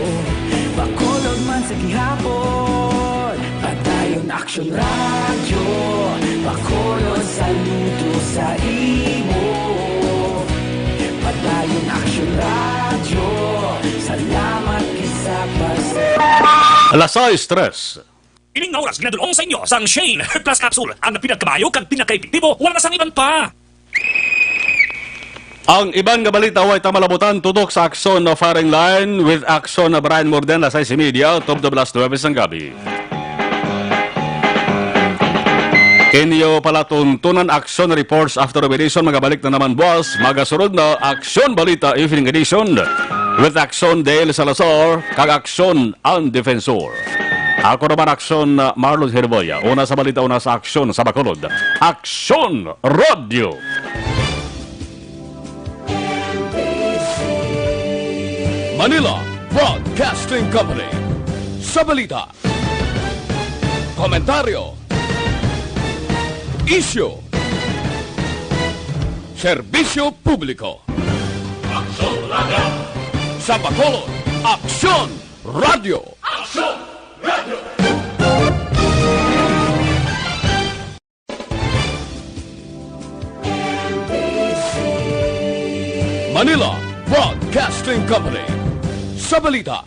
Bacolod man sa gihapon. Padayon Aksyon radyo, Bacolod saludo sa imo. Padayon Aksyon radyo, salamat kisa pasa. Alas 6:03. Ining nga oras ginadulong sa inyo sang Shane Plus Capsule. Ang pinagkabayo kag pinagkaepektibo, wala na sang iban pa. Ang ibang balita ay tamalabutan tutok sa aksyon na firing line with aksyon na Brian Morden sa media top the blast 9 ng gabi. Kenyo palatuntunan aksyon reports after operation magabalik na naman boss magasunod na aksyon balita evening edition with aksyon Dale Salazar kag aksyon ang defensor. Ako naman aksyon Marlon Herboya. Una sa balita, una sa aksyon sa Bacolod. Aksyon Radio. Manila Broadcasting Company. Sa balita, komentaryo, issue, serbisyo publiko. Aksyon Radio. Sa Bacolod, Aksyon Radio. Aksyon Radio. Manila Broadcasting Company. Sa balita,